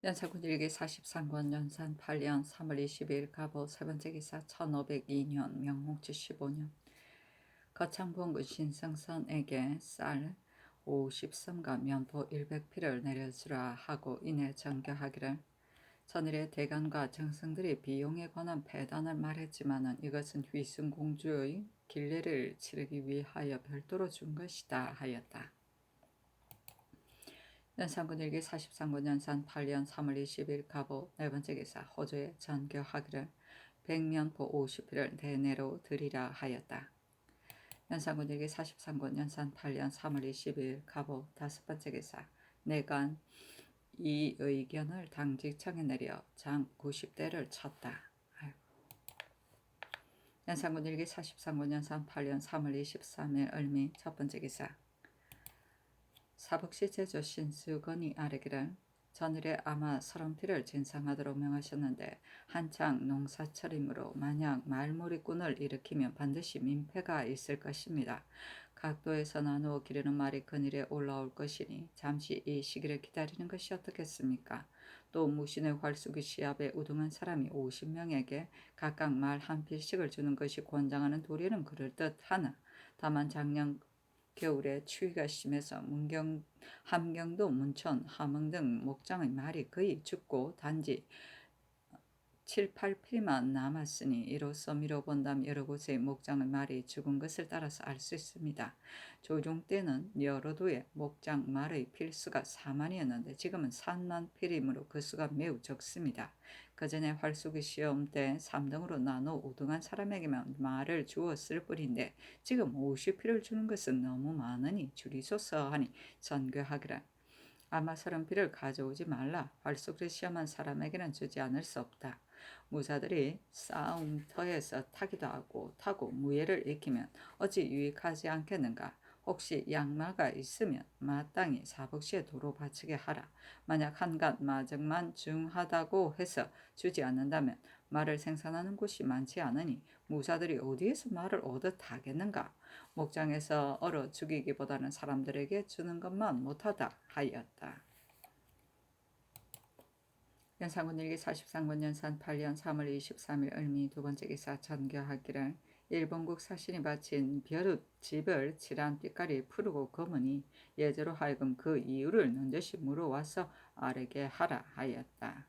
연산군 일기 43권 연산 8년 3월 20일 갑오 세 번째 기사 1502년 명홍치 15년 거창봉군 신성선에게 쌀 50섬과 면포 100필을 내려주라 하고 이내 전교하기를 전일에 대간과 정승들이 비용에 관한 패단을 말했지만은 이것은 휘순공주의 길례를 치르기 위하여 별도로 준 것이다 하였다. 연산군 일기 43군 연산 8년 3월 20일 갑오 네 번째 기사 호조에 전교하기를 백면포 50필을 대내로 드리라 하였다. 연산군 일기 43군 연산 8년 3월 20일 갑오 다섯 번째 기사 내관 이 의견을 당직청에 내려 장 90대를 쳤다. 연산군 일기 43군 연산 8년 3월 23일 을미 첫 번째 기사 사북시 제조 신수건이 아뢰기를 전일에 아마 30필을 진상하도록 명하셨는데 한창 농사철이므로 만약 말무리꾼을 일으키면 반드시 민폐가 있을 것입니다. 각도에서 나누어 기르는 말이 그늘에 올라올 것이니 잠시 이 시기를 기다리는 것이 어떻겠습니까? 또 무신의 활수기 시합에 우등한 사람이 50명에게 각각 말 한 필씩을 주는 것이 권장하는 도리는 그럴듯하나 다만 작년 겨울에 추위가 심해서 함경도 문천, 함흥 등 목장의 말이 거의 죽고 단지 7, 8필만 남았으니 이로써 미뤄본다면 여러 곳의 목장의 말이 죽은 것을 따라서 알 수 있습니다. 조종 때는 여러 도의 목장 말의 필수가 4만이었는데 지금은 3만 필이므로 그 수가 매우 적습니다. 그전에 활쏘기 시험 때 3등으로 나눠 우등한 사람에게만 말을 주었을 뿐인데 지금 50필을 주는 것은 너무 많으니 줄이소서 하니 전교하기를 아마 30필을 가져오지 말라. 활쏘기를 시험한 사람에게는 주지 않을 수 없다. 무사들이 싸움터에서 타기도 하고 타고 무예를 익히면 어찌 유익하지 않겠는가. 혹시 양마가 있으면 마땅히 사복시에 도로 바치게 하라. 만약 한갓 마적만 중하다고 해서 주지 않는다면 말을 생산하는 곳이 많지 않으니 무사들이 어디에서 말을 얻어 타겠는가. 목장에서 얼어 죽이기보다는 사람들에게 주는 것만 못하다 하였다. 연산군 일기 43군 연산 8년 3월 23일 을미 두 번째 기사 전교하기를 일본국 사신이 바친 벼룻 집을 칠한 빛깔이 푸르고 검으니 예제로 하여금 그 이유를 넌저시 물어와서 아뢰게 하라 하였다.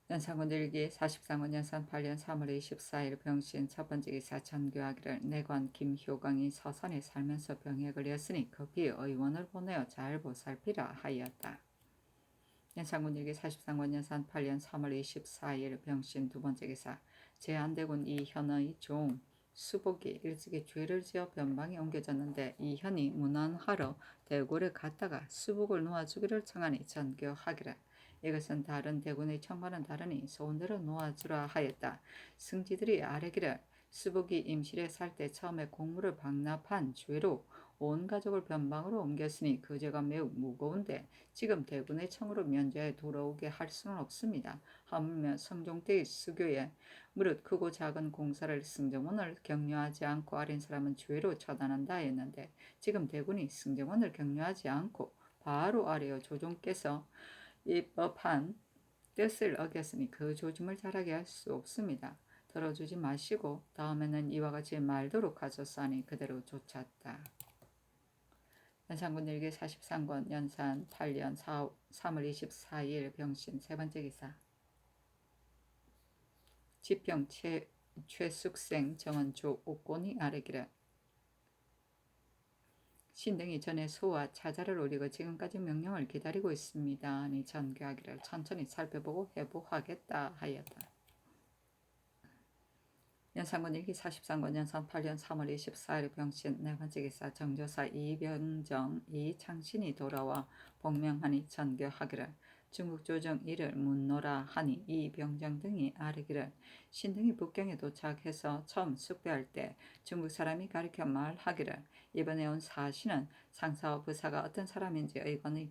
연산군 일기 43군 연산 8년 3월 24일 병신 첫 번째 기사 전교하기를 내관 김효광이 서산에 살면서 병에 걸렸으니 급히 의원을 보내어 잘 보살피라 하였다. 연산군 일기 43군 연산 8년 3월 24일 병신 두 번째 기사 제한대군 이현의 종 수복이 일찍이 죄를 지어 변방에 옮겨졌는데 이현이 문안하러 대궐에 갔다가 수복을 놓아주기를 청하니 전교하기를 이것은 다른 대군의 청과는 다르니 소원대로 놓아주라 하였다. 승지들이 아뢰기를 수복이 임실에 살 때 처음에 공물을 방납한 죄로 온 가족을 변방으로 옮겼으니 그 죄가 매우 무거운데 지금 대군의 청으로 면제해 돌아오게 할 수는 없습니다. 하물며 성종 때의 수교에 무릇 크고 작은 공사를 승정원을 격려하지 않고 아린 사람은 죄로 처단한다 했는데 지금 대군이 승정원을 격려하지 않고 바로 아래어 조종께서 입법한 뜻을 어겼으니 그 조짐을 잘하게 할 수 없습니다. 들어주지 마시고 다음에는 이와 같이 말도록 하소서 하니 그대로 쫓았다. 연산군 일기 43권 연산 8년 3월 24일 병신 세 번째 기사 지평 최숙생 정원 조옥곤이 아뢰기를 신등이 전에 소와 차자를 올리고 지금까지 명령을 기다리고 있습니다. 하니 전교하기를 천천히 살펴보고 회부하겠다 하였다. 연산군 일기 43권 연산 8년 3월 24일 병신 네 번째 기사 정조사 이병정 이창신이 돌아와 복명하니 전교하기를 중국 조정 이를 묻노라 하니 이병정 등이 아뢰기를 신등이 북경에 도착해서 처음 숙배할 때 중국 사람이 가리켜 말하기를 이번에 온 사신은 상사와 부사가 어떤 사람인지 의견을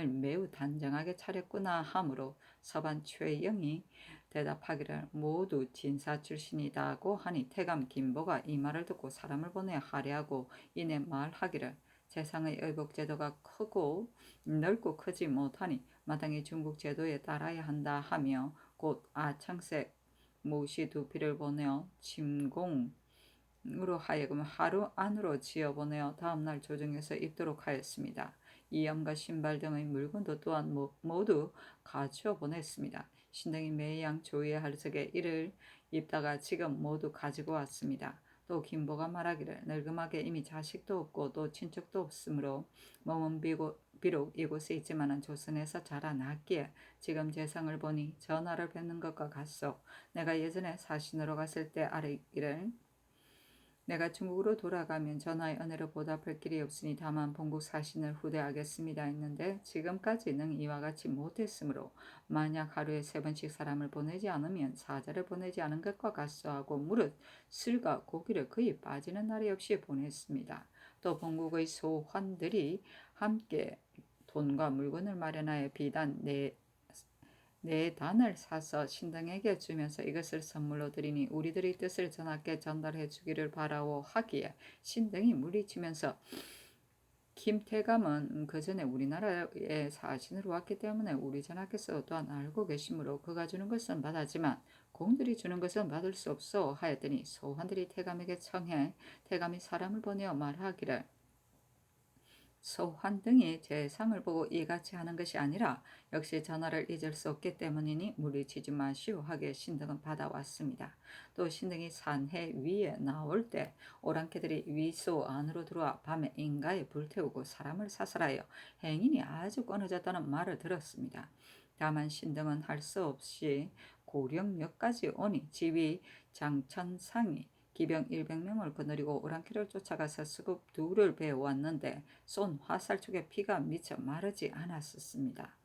매우 단정하게 차렸구나 하므로 서반 최영이 대답하기를 모두 진사 출신이다고 하니 태감 김보가 이 말을 듣고 사람을 보내 하례하고 이내 말하기를 재상의 의복 제도가 크고 넓고 크지 못하니 마땅히 중국 제도에 따라야 한다 하며 곧 아창색 모시 두 피를 보내어 침공으로 하여금 하루 안으로 지어보내어 다음날 조정에서 입도록 하였습니다. 이염과 신발 등의 물건도 또한 모두 가져 보냈습니다. 신등이 매양 조의의 할석에 이를 입다가 지금 모두 가지고 왔습니다. 또 김보가 말하기를 늙음하게 이미 자식도 없고 또 친척도 없으므로 몸은 비록 이곳에 있지만은 조선에서 자라났기에 지금 재상을 보니 전하를 뵙는 것과 같소. 내가 예전에 사신으로 갔을 때 아뢰기를 내가 중국으로 돌아가면 전하의 은혜로 보답할 길이 없으니 다만 본국 사신을 후대하겠습니다 했는데 지금까지는 이와 같이 못했으므로 만약 하루에 3번씩 사람을 보내지 않으면 사자를 보내지 않은 것과 같소 하고 무릇 술과 고기를 거의 빠지는 날이 없이 보냈습니다. 또 본국의 소환들이 함께 돈과 물건을 마련하여 비단 네 단을 사서 신등에게 주면서 이것을 선물로 드리니 우리들의 뜻을 전하께 전달해 주기를 바라오 하기에 신등이 물리치면서 김태감은 그 전에 우리나라에 사신으로 왔기 때문에 우리 전하께서 또한 알고 계시므로 그가 주는 것은 받았지만 공들이 주는 것은 받을 수 없어 하였더니 소환들이 태감에게 청해 태감이 사람을 보내어 말하기를 소환 등이 재상을 보고 이같이 하는 것이 아니라 역시 전하를 잊을 수 없기 때문이니 물리치지 마시오 하기에 신등은 받아왔습니다. 또 신등이 산해 위에 나올 때 오랑캐들이 위소 안으로 들어와 밤에 인가에 불태우고 사람을 사살하여 행인이 아주 끊어졌다는 말을 들었습니다. 다만 신등은 할 수 없이 고령역까지 오니 지휘 장천상이 기병 100명을 거느리고 오랑캐를 쫓아가서 수급 둘을 베어왔는데 쏜 화살촉에 피가 미쳐 마르지 않았었습니다.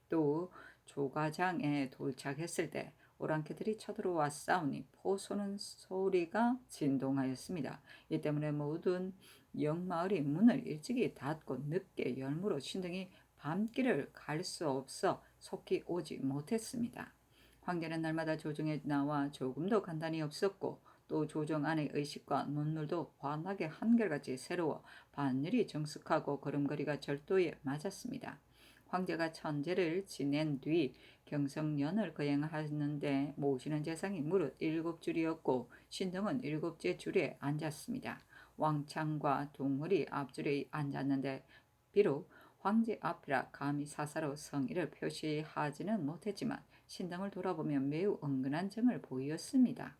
또 조가장에 도착했을 때 오랑캐들이 쳐들어와 싸우니 포 쏘는 소리가 진동하였습니다. 이 때문에 모든 영마을이 문을 일찍이 닫고 늦게 열므로 신등이 밤길을 갈 수 없어 속히 오지 못했습니다. 황제는 날마다 조정에 나와 조금도 간단히 없었고 또 조정 안의 의식과 논술도 환하게 한결같이 새로워 반열이 정숙하고 걸음걸이가 절도에 맞았습니다. 황제가 천재를 지낸 뒤 경성년을 거행하였는데 모시는 재상이 무릇 7줄이었고 신등은 7째 줄에 앉았습니다. 왕창과 동물이 앞줄에 앉았는데 비록 황제 앞이라 감히 사사로 성의를 표시하지는 못했지만 신등을 돌아보면 매우 은근한 점을 보였습니다.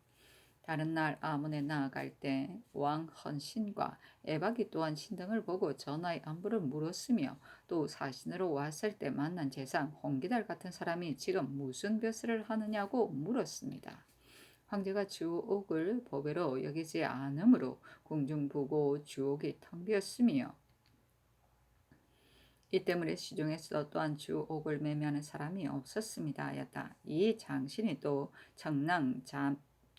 다른 날 아문에 나아갈 때 왕 헌신과 애박이 또한 신등을 보고 전하의 안부를 물었으며 또 사신으로 왔을 때 만난 재상 홍기달 같은 사람이 지금 무슨 벼슬을 하느냐고 물었습니다. 황제가 주옥을 보배로 여기지 않으므로 궁중부고 주옥이 텅 비었으며 이 때문에 시중에서 또한 주옥을 매매하는 사람이 없었습니다 하였다. 이 장신이 또 청랑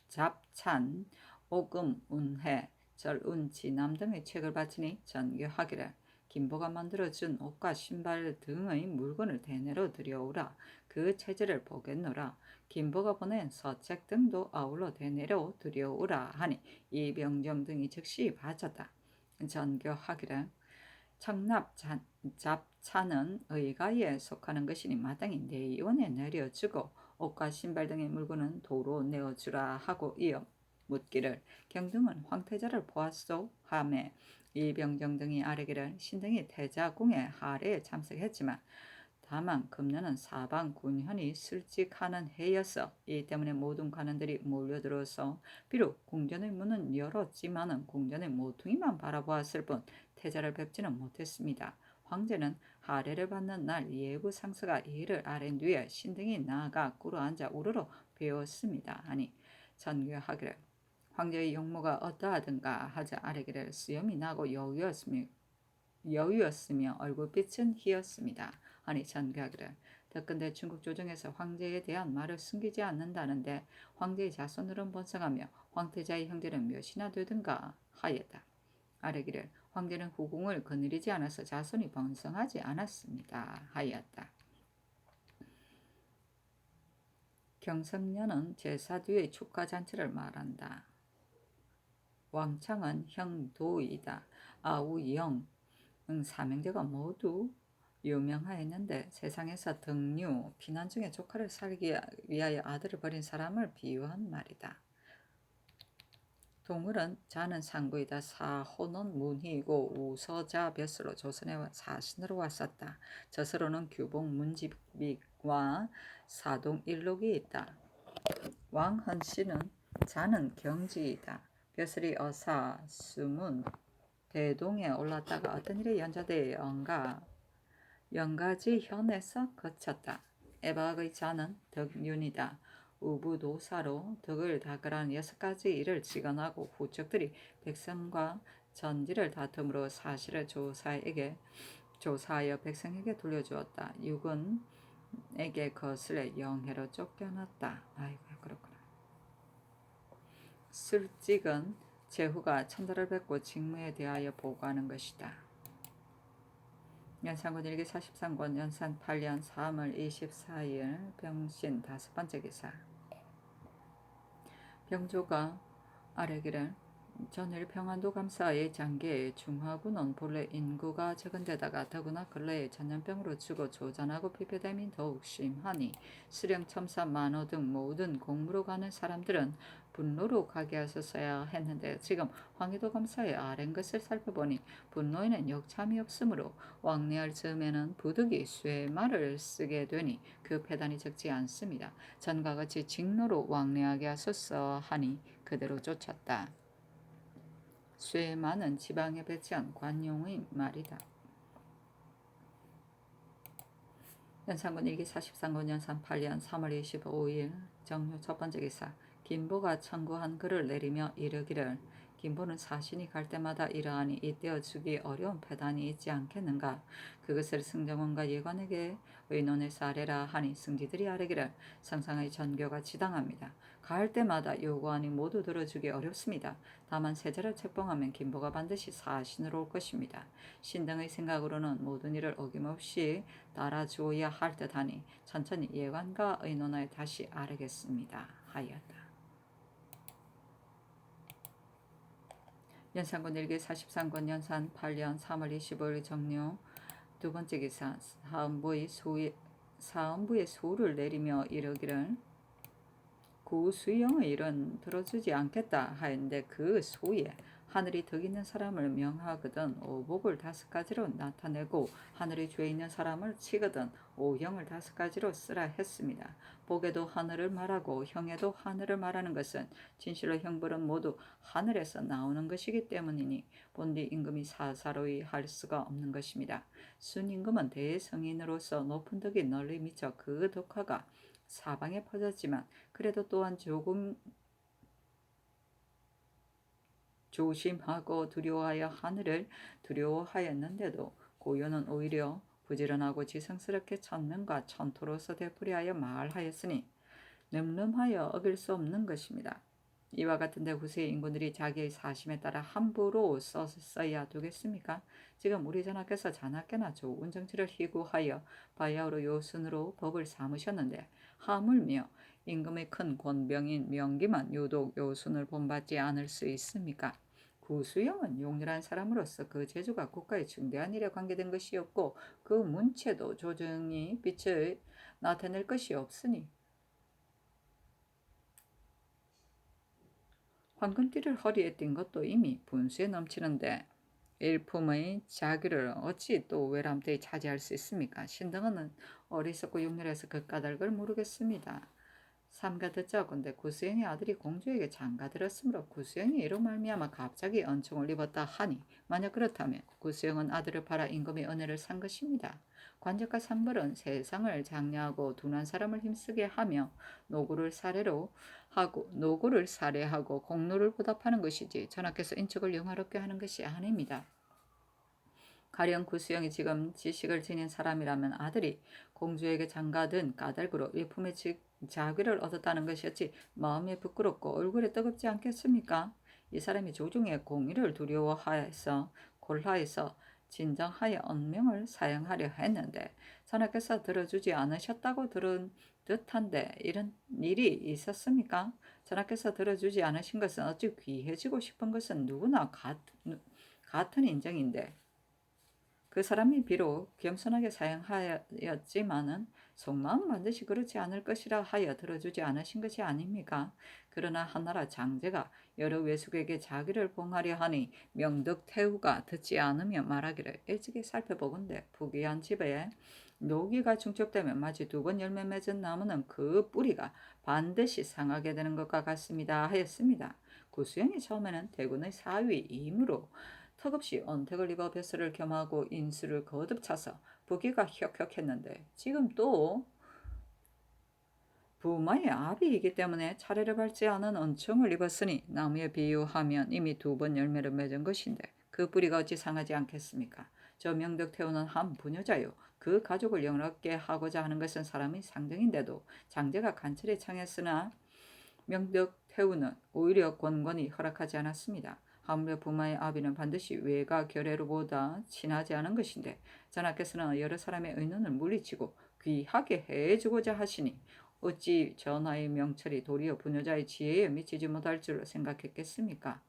잡찬, 오금, 운해, 절운, 지남 등의 책을 바치니 전교하기를 김보가 만들어준 옷과 신발 등의 물건을 대내로 들여오라. 그 체제를 보겠노라. 김보가 보낸 서책 등도 아울러 대내로 들여오라 하니 이병정 등이 즉시 바쳤다. 전교하기를 청납 잡차는 의가에 속하는 것이니 마땅히 내의원에 내려주고 옷과 신발 등의 물건은 도로 내어주라 하고 이어 묻기를 경등은 황태자를 보았소 하매 이병정 등이 아뢰기를 신등이 태자궁의 하례에 참석했지만 다만 금년은 사방 군현이 술직하는 해였어. 이 때문에 모든 관원들이 몰려들어서 비록 궁전의 문은 열었지만은 궁전의 모퉁이만 바라보았을 뿐 태자를 뵙지는 못했습니다. 황제는 하례를 받는 날 예부 상서가 이를 아랜 뒤에 신등이 나아가 꿇어앉아 우르르 배웠습니다. 아니 전교하기를 황제의 용모가 어떠하든가 하자 아뢰기를 수염이 나고 여유였으며 얼굴빛은 희었습니다. 아니 전교하기를 더군데 중국 조정에서 황제에 대한 말을 숨기지 않는다는데 황제의 자손으로는 번성하며 황태자의 형제는 몇이나 되든가 하였다. 아뢰기를 황제는 후궁을 거느리지 않아서 자손이 번성하지 않았습니다 하였다. 경성년은 제사 뒤의 축하잔치를 말한다. 왕창은 형도이다. 아우영 삼형제가 모두 유명하였는데 세상에서 등류, 피난 중에 조카를 살기 위하여 아들을 버린 사람을 비유한 말이다. 동물은 자는 상구이다. 사호는 문희이고 우서자 벼슬로 조선의 사신으로 왔었다. 저서로는 규봉 문집익과 사동일록이 있다. 왕헌씨는 자는 경지이다. 벼슬이 어사 수문 대동에 올랐다가 어떤 일에 연좌되어 영가지 현에서 거쳤다. 에박의 자는 덕윤이다. 우부도사로 덕을 닦으라는 6가지 일을 직언하고 후적들이 백성과 전지를 다툼으로 사실을 조사하여 백성에게 돌려주었다. 육은에게 거슬려 영해로 쫓겨났다. 아이고 그렇구나. 술직은 제후가 천도를 뵙고 직무에 대하여 보고하는 것이다. 연산군 일기 43권 연산 8년 3월 24일 병신 5번째 기사. 병조가 아뢰기를 전일 평안도 감사의 장계의 중화군은 본래 인구가 적은 데다가 더구나 근래에 전염병으로 죽어 조잔하고 피폐됨이 더욱 심하니 수령 첨사 만호 등 모든 공무로 가는 사람들은 분노로 가게 하셨어야 했는데 지금 황해도 감사에 아랜 것을 살펴보니 분노에는 역참이 없으므로 왕래할 즈음에는 부득이 쇠말을 쓰게 되니 그 폐단이 적지 않습니다. 전과 같이 직노로 왕래하게 하소서 하니 그대로 쫓았다. 쇠마는 지방에 배치한 관용의 말이다. 연산군 일기 43권 연산 8년 3월 25일 정유 첫번째 기사. 김보가 청구한 글을 내리며 이르기를 김보는 사신이 갈 때마다 이러하니 이때어 주기 어려운 패단이 있지 않겠는가. 그것을 승정원과 예관에게 의논해서 아뢰라 하니 승지들이 아뢰기를 상상의 전교가 지당합니다. 갈 때마다 요구하니 모두 들어주기 어렵습니다. 다만 세자를 책봉하면 김보가 반드시 사신으로 올 것입니다. 신등의 생각으로는 모든 일을 어김없이 따라주어야 할 듯하니 천천히 예관과 의논하여 다시 아뢰겠습니다. 하였다. 연산군 일기 43권 연산 8년 3월 25일 정료 두번째 기사. 사헌부의 소를 내리며 이르기를 구수영의 일은 들어주지 않겠다 하였는데 그 소에 하늘이 덕 있는 사람을 명하거든 오복을 5가지로 나타내고 하늘이 죄 있는 사람을 치거든 오형을 5가지로 쓰라 했습니다. 복에도 하늘을 말하고 형에도 하늘을 말하는 것은 진실로 형벌은 모두 하늘에서 나오는 것이기 때문이니 본디 임금이 사사로이 할 수가 없는 것입니다. 순임금은 대성인으로서 높은 덕이 널리 미쳐 그 덕화가 사방에 퍼졌지만 그래도 또한 조금 조심하고 두려워하여 하늘을 두려워하였는데도 고요는 오히려 부지런하고 지성스럽게 천명과 천토로서 되풀이하여 말하였으니 늠름하여 어길 수 없는 것입니다. 이와 같은데 후세의 인군들이 자기의 사심에 따라 함부로 써야 되겠습니까? 지금 우리 전하께서 자나깨나 좋은 정치를 희구하여 바야흐로 요순으로 법을 삼으셨는데 하물며 임금의 큰 권병인 명기만 유독 요순을 본받지 않을 수 있습니까? 구수영은 용렬한 사람으로서 그 재주가 국가의 중대한 일에 관계된 것이었고 그 문체도 조정이 빛을 나타낼 것이 없으니 황금띠를 허리에 띈 것도 이미 분수에 넘치는데 일품의 자규를 어찌 또 외람되이 차지할 수 있습니까? 신등은 어리석고 용렬해서 그 까닭을 모르겠습니다. 삼가 듣자건대 구수영의 아들이 공주에게 장가들었으므로 구수영이 이로 말미암아 갑자기恩寵을 입었다 하니 만약 그렇다면 구수영은 아들을 팔아 임금의 은혜를 산 것입니다. 관적과 상벌은 세상을 장려하고 둔한 사람을 힘쓰게 하며 노고를 살해하고 공로를 보답하는 것이지 전하께서 인척을 영화롭게 하는 것이 아닙니다. 가령 구수영이 지금 지식을 지닌 사람이라면 아들이 공주에게 장가든 까닭으로 일품의 자귀를 얻었다는 것이었지 마음이 부끄럽고 얼굴에 뜨겁지 않겠습니까? 이 사람이 조중의 공의를 두려워하여서 골하여서 진정하여 언명을 사용하려 했는데 전하께서 들어주지 않으셨다고 들은 듯한데 이런 일이 있었습니까? 전하께서 들어주지 않으신 것은 어찌 귀해지고 싶은 것은 누구나 같은 인정인데 그 사람이 비록 겸손하게 사양하였지만은 속마음 반드시 그렇지 않을 것이라 하여 들어주지 않으신 것이 아닙니까? 그러나 한나라 장제가 여러 외숙에게 자기를 봉하려 하니 명덕태후가 듣지 않으며 말하기를 일찍이 살펴보건대 부귀한 집에 노기가 중첩되면 마치 두 번 열매 맺은 나무는 그 뿌리가 반드시 상하게 되는 것과 같습니다 하였습니다. 구수영이 처음에는 대군의 사위이므로 턱없이 언택을 입어 벼슬을 겸하고 인수를 거듭 차서 부귀가 혁혁했는데 지금 또 부마의 아비이기 때문에 차례를 밟지 않은 은총을 입었으니 나무에 비유하면 이미 두 번 열매를 맺은 것인데 그 뿌리가 어찌 상하지 않겠습니까? 저 명덕태우는 한 부녀자요. 그 가족을 영롭게 하고자 하는 것은 사람의 상정인데도 장제가 간절히 청했으나 명덕태우는 오히려 권권이 허락하지 않았습니다. 하물며 부마의 아비는 반드시 외가 결례로보다 친하지 않은 것인데 전하께서는 여러 사람의 의논을 물리치고 귀하게 해주고자 하시니 어찌 전하의 명철이 도리어 부녀자의 지혜에 미치지 못할 줄로 생각했겠습니까?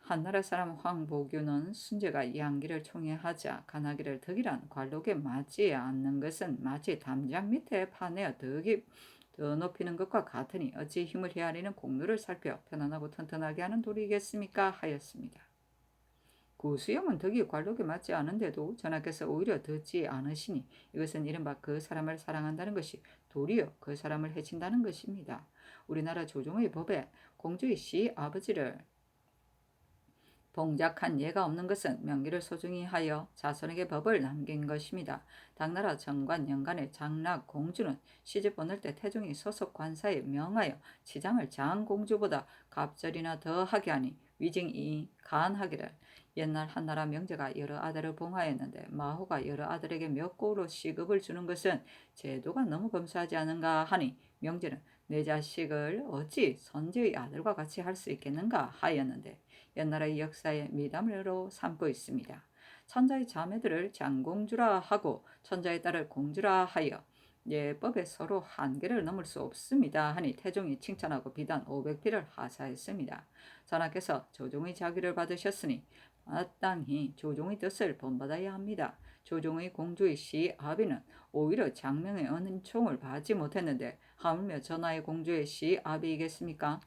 한나라 사람 황보규는 순제가 양기를 총애하자 간하기를 덕이란 관록에 맞지 않는 것은 마치 담장 밑에 파내어 더 높이는 것과 같으니 어찌 힘을 헤아리는 공로를 살펴 편안하고 튼튼하게 하는 도리겠습니까? 하였습니다. 구수영은 덕이 관록에 맞지 않은데도 전하께서 오히려 듣지 않으시니 이것은 이른바 그 사람을 사랑한다는 것이 도리어 그 사람을 해친다는 것입니다. 우리나라 조정의 법에 공주의 시아버지를 봉작한 예가 없는 것은 명기를 소중히 하여 자손에게 법을 남긴 것입니다. 당나라 정관 영간의 장락 공주는 시집 보낼 때 태종이 소속 관사에 명하여 치장을 장공주보다 갑절이나 더하게 하니 위증이 간하기를 옛날 한나라 명제가 여러 아들을 봉하였는데 마호가 여러 아들에게 몇 고로 시급을 주는 것은 제도가 너무 검소하지 않은가 하니 명제는 내 자식을 어찌 선지의 아들과 같이 할 수 있겠는가 하였는데 옛날의 역사의 미담으로 삼고 있습니다. 천자의 자매들을 장공주라 하고 천자의 딸을 공주라 하여 예법에 서로 한계를 넘을 수 없습니다 하니 태종이 칭찬하고 비단 500피를 하사했습니다. 전하께서 조종의 자기를 받으셨으니 마땅히 조종의 뜻을 본받아야 합니다. 조종의 공주의 시아비는 오히려 장명의 은총을 받지 못했는데 하물며 전하의 공주의 시아비이겠습니까?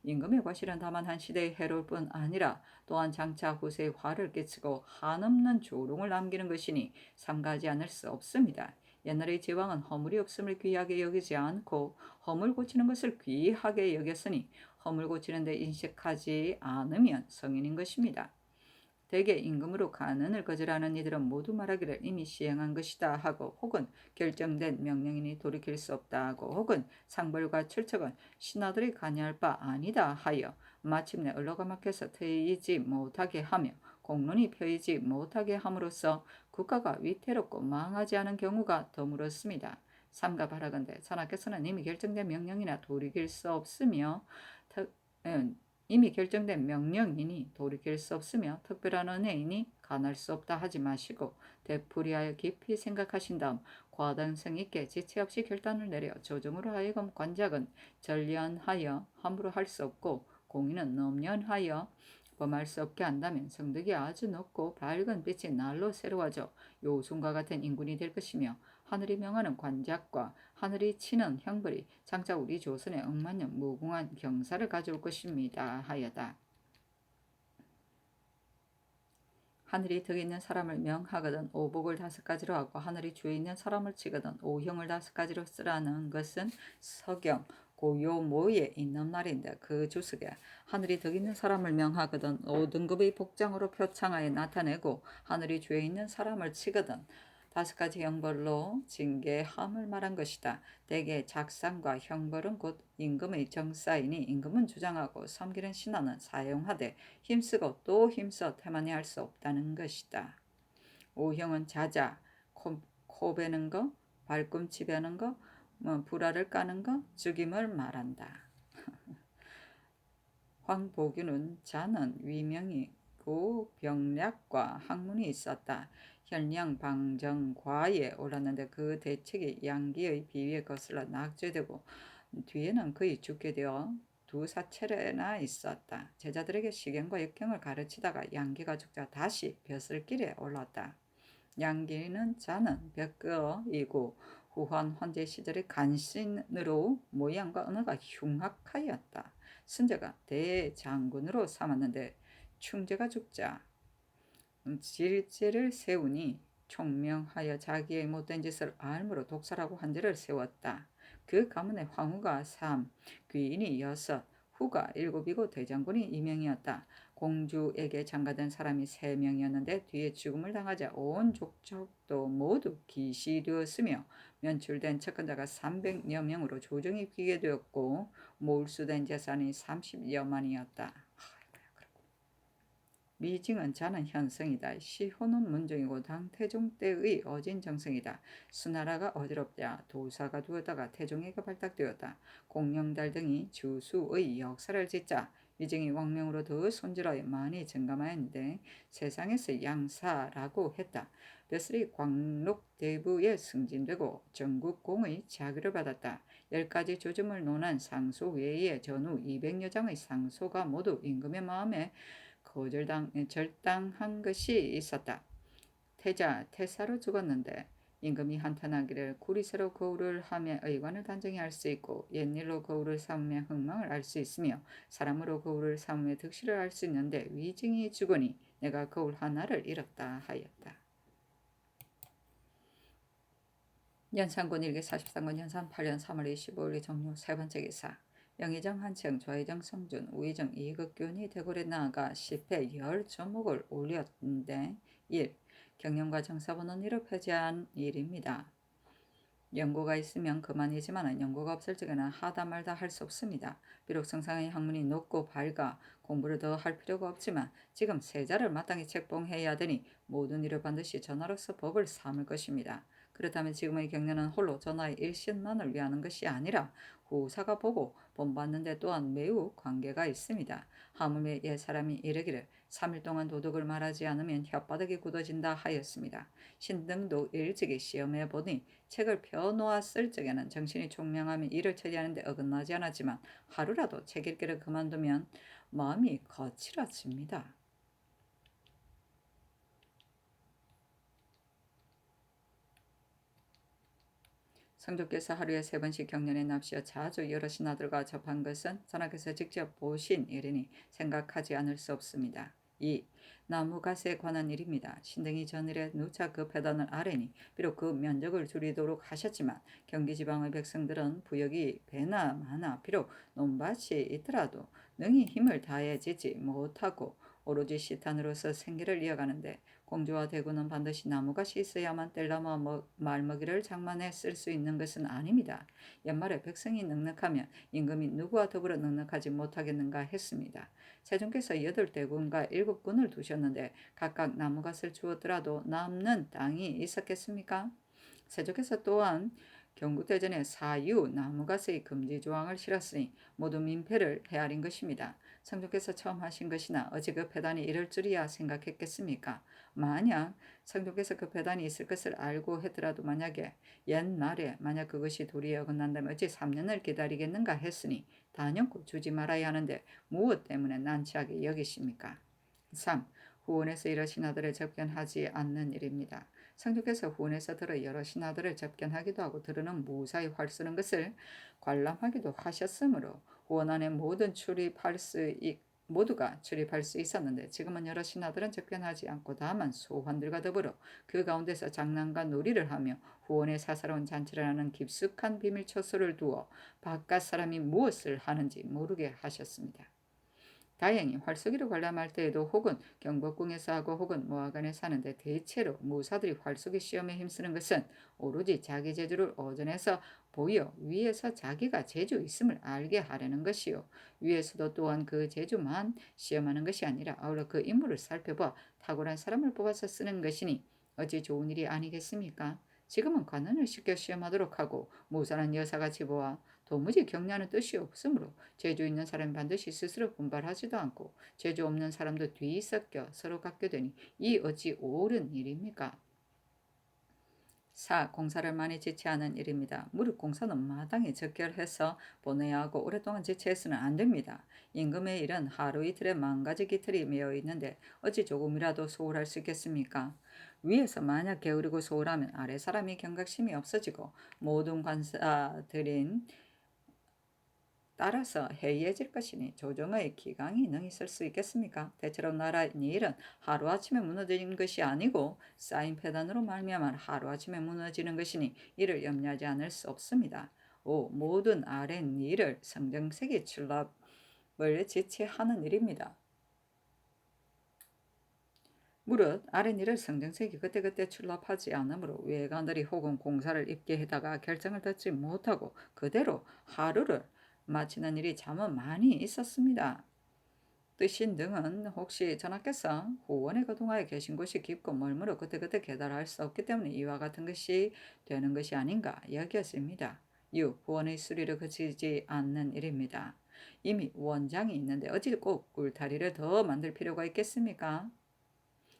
임금의 과실은 다만 한 시대의 해로울 뿐 아니라 또한 장차 후세에 화를 끼치고 한없는 조롱을 남기는 것이니 삼가하지 않을 수 없습니다. 옛날의 제왕은 허물이 없음을 귀하게 여기지 않고 허물 고치는 것을 귀하게 여겼으니 허물 고치는 데 인식하지 않으면 성인인 것입니다. 대개 임금으로 간언을 거절하는 이들은 모두 말하기를 이미 시행한 것이다 하고 혹은 결정된 명령이니 돌이킬 수 없다 하고 혹은 상벌과 철책은 신하들이 관여할 바 아니다 하여 마침내 언로가 막혀서 트이지 못하게 하며 공론이 펴이지 못하게 함으로써 국가가 위태롭고 망하지 않은 경우가 드물었습니다. 삼가 바라건대 전하께서는 이미 결정된 명령이나 돌이킬 수 없으며 이미 결정된 명령이니 돌이킬 수 없으며 특별한 은혜이니 간할 수 없다 하지 마시고 되풀이하여 깊이 생각하신 다음 과단성 있게 지체 없이 결단을 내려 조정으로 하여금 관작은 전련하여 함부로 할 수 없고 공의는 넘연하여 범할 수 없게 한다면 성덕이 아주 높고 밝은 빛이 날로 새로워져 요순과 같은 인군이 될 것이며 하늘이 명하는 관작과 하늘이 치는 형벌이 장차 우리 조선에 억만년 무궁한 경사를 가져올 것입니다 하여다. 하늘이 덕 있는 사람을 명하거든 오복을 5가지로 하고 하늘이 주에 있는 사람을 치거든 오형을 5가지로 쓰라는 것은 서경 고요모에 있는 말인데 그 주석에 하늘이 덕 있는 사람을 명하거든 5등급의 복장으로 표창하에 나타내고 하늘이 주에 있는 사람을 치거든 5가지 형벌로 징계함을 말한 것이다. 대개 작상과 형벌은 곧 임금의 정사이니 임금은 주장하고 섬기는 신하는 사용하되 힘쓰고 또 힘써 태만히 할 수 없다는 것이다. 오형은 자자, 코 베는 거, 발꿈치 베는 거, 불알을 까는 거, 죽임을 말한다. 황보규는 자는 위명이고 병략과 학문이 있었다. 현량 방정과에 올랐는데 그 대책이 양기의 비위에 거슬러 낙제되고 뒤에는 거의 죽게 되어 2사체나 있었다. 제자들에게 시경과 역경을 가르치다가 양기가 죽자 다시 벼슬길에 올랐다. 양기는 자는 벽거이고 후한 황제 시절의 간신으로 모양과 언어가 흉악하였다. 순자가 대장군으로 삼았는데 충제가 죽자 질제를 세우니 총명하여 자기의 못된 짓을 알므로 독살하고 한제를 세웠다. 그 가문의 황후가 3, 귀인이 6, 후가 7이고 대장군이 2명이었다. 공주에게 장가된 사람이 3명이었는데 뒤에 죽음을 당하자 온 족속도 모두 기시되었으며 면출된 측근자가 300여 명으로 조정이 비게 되었고 몰수된 재산이 30여만이었다. 미징은 자는 현성이다. 시호는 문종이고 당태종 때의 어진 정성이다. 수나라가 어지럽자 도사가 두었다가 태종에게 발탁되었다. 공명달 등이 주수의 역사를 짓자 미징이 왕명으로 더 손질하여 많이 증감하였는데 세상에서 양사라고 했다. 벼슬이 광록대부에 승진되고 전국공의 자기를 받았다. 10가지 조짐을 논한 상소 외에 전후 200여 장의 상소가 모두 임금의 마음에 절당한 것이 있었다. 태자 태사로 죽었는데 임금이 한탄하기를 구리새로 거울을 하며 의관을 단정히 알 수 있고 옛일로 거울을 삼으며 흥망을 알 수 있으며 사람으로 거울을 삼으며 득실을 알 수 있는데 위증이 죽으니 내가 거울 하나를 잃었다 하였다. 연산군 일기 43권 연산 8년 3월 25일 종료. 세 번째 기사. 영의정 한층, 좌의정 성준, 우의정 이극균이 대궐에 나아가 10회 10조목을 올렸는데 1. 경영과 정사본은 이를 폐지한 일입니다. 연고가 있으면 그만이지만 연고가 없을 적에는 하다 말다 할 수 없습니다. 비록 성상의 학문이 높고 밝아 공부를 더 할 필요가 없지만 지금 세자를 마땅히 책봉해야 되니 모든 일을 반드시 전하로서 법을 삼을 것입니다. 그렇다면 지금의 경례는 홀로 전하의 일신만을 위하는 것이 아니라 후사가 보고 본받는데 또한 매우 관계가 있습니다. 하물며 옛 사람이 이르기를 3일 동안 도덕을 말하지 않으면 혓바닥이 굳어진다 하였습니다. 신등도 일찍이 시험해 보니 책을 펴놓았을 적에는 정신이 총명하며 일을 처리하는데 어긋나지 않았지만 하루라도 책 읽기를 그만두면 마음이 거칠어집니다. 성조께서 하루에 3번씩 경련에 납시어 자주 여러 신하들과 접한 것은 전하께서 직접 보신 일이니 생각하지 않을 수 없습니다. 2. 나무갓에 관한 일입니다. 신등이 전일에 누차 그 폐단을 아뢰니 비록 그 면적을 줄이도록 하셨지만 경기지방의 백성들은 부역이 배나 마나 비록 논밭이 있더라도 능히 힘을 다해 짓지 못하고 오로지 시탄으로서 생계를 이어가는데 공주와 대군은 반드시 나무갓이 있어야만 뗄나무 말먹이를 장만해 쓸 수 있는 것은 아닙니다. 연말에 백성이 넉넉하면 임금이 누구와 더불어 넉넉하지 못하겠는가 했습니다. 세종께서 8대군과 7군을 두셨는데 각각 나무갓을 주었더라도 남는 땅이 있었겠습니까? 세종께서 또한 경국대전에 사유 나무갓의 금지 조항을 실었으니 모두 민폐를 헤아린 것입니다. 성종께서 처음 하신 것이나 어찌 그 폐단이 이럴 줄이야 생각했겠습니까? 만약 성종께서 그 폐단이 있을 것을 알고 했더라도 만약에 옛날에 만약 그것이 도리에 어긋난다면 어찌 3년을 기다리겠는가 했으니 단연코 주지 말아야 하는데 무엇 때문에 난처하게 여기십니까? 3. 후원에서 이러 신하들을 접견하지 않는 일입니다. 성종께서 후원에서 들어 여러 신하들을 접견하기도 하고 들으는 무사히 활 쓰는 것을 관람하기도 하셨으므로 후원 안에 모두가 출입할 수 있었는데 지금은 여러 신하들은 접견하지 않고 다만 소환들과 더불어 그 가운데서 장난과 놀이를 하며 후원의 사사로운 잔치를 하는 깊숙한 비밀 처소를 두어 바깥 사람이 무엇을 하는지 모르게 하셨습니다. 다행히 활쏘기를 관람할 때에도 혹은 경복궁에서 하고 혹은 모화관에 사는데 대체로 무사들이 활쏘기 시험에 힘쓰는 것은 오로지 자기 재주를 어전해서 보여 위에서 자기가 재주 있음을 알게 하려는 것이요. 위에서도 또한 그 재주만 시험하는 것이 아니라 아울러 그 인물을 살펴봐 탁월한 사람을 뽑아서 쓰는 것이니 어찌 좋은 일이 아니겠습니까? 지금은 관원을 시켜 시험하도록 하고 무사한 여사같이 보아 도무지 격려하는 뜻이 없으므로 재주 있는 사람이 반드시 스스로 분발하지도 않고 재주 없는 사람도 뒤섞여 서로 갖게 되니 이 어찌 옳은 일입니까? 4. 공사를 많이 지체하는 일입니다. 무릇 공사는 마땅히 적결해서 보내야 하고 오랫동안 지체해서는 안 됩니다. 임금의 일은 하루 이틀에 10,000가지 기틀이 매여 있는데 어찌 조금이라도 소홀할 수 있겠습니까? 위에서 만약 게으르고 소홀하면 아래 사람이 경각심이 없어지고 모든 관사들인 따라서 해이해질 것이니 조정의 기강이 능히 있을 수 있겠습니까? 대체로 나라의 일은 하루아침에 무너지는 것이 아니고 쌓인 패단으로 말미암아 하루아침에 무너지는 것이니 이를 염려하지 않을 수 없습니다. 5. 모든 아랫 일을 성정색이 출납을 지체하는 일입니다. 무릇 아랫일을 성정색이 그때그때 출납하지 않으므로 외관들이 혹은 공사를 입게 해다가 결정을 듣지 못하고 그대로 하루를 마치는 일이 참은 많이 있었습니다. 뜨신 등은 혹시 전하께서 후원에 거동하여 계신 곳이 깊고 멀므로 그때그때 계달할 수 없기 때문에 이와 같은 것이 되는 것이 아닌가 여겼습니다. 6. 후원의 수리를 그치지 않는 일입니다. 이미 원장이 있는데 어찌 꼭 울타리를 더 만들 필요가 있겠습니까?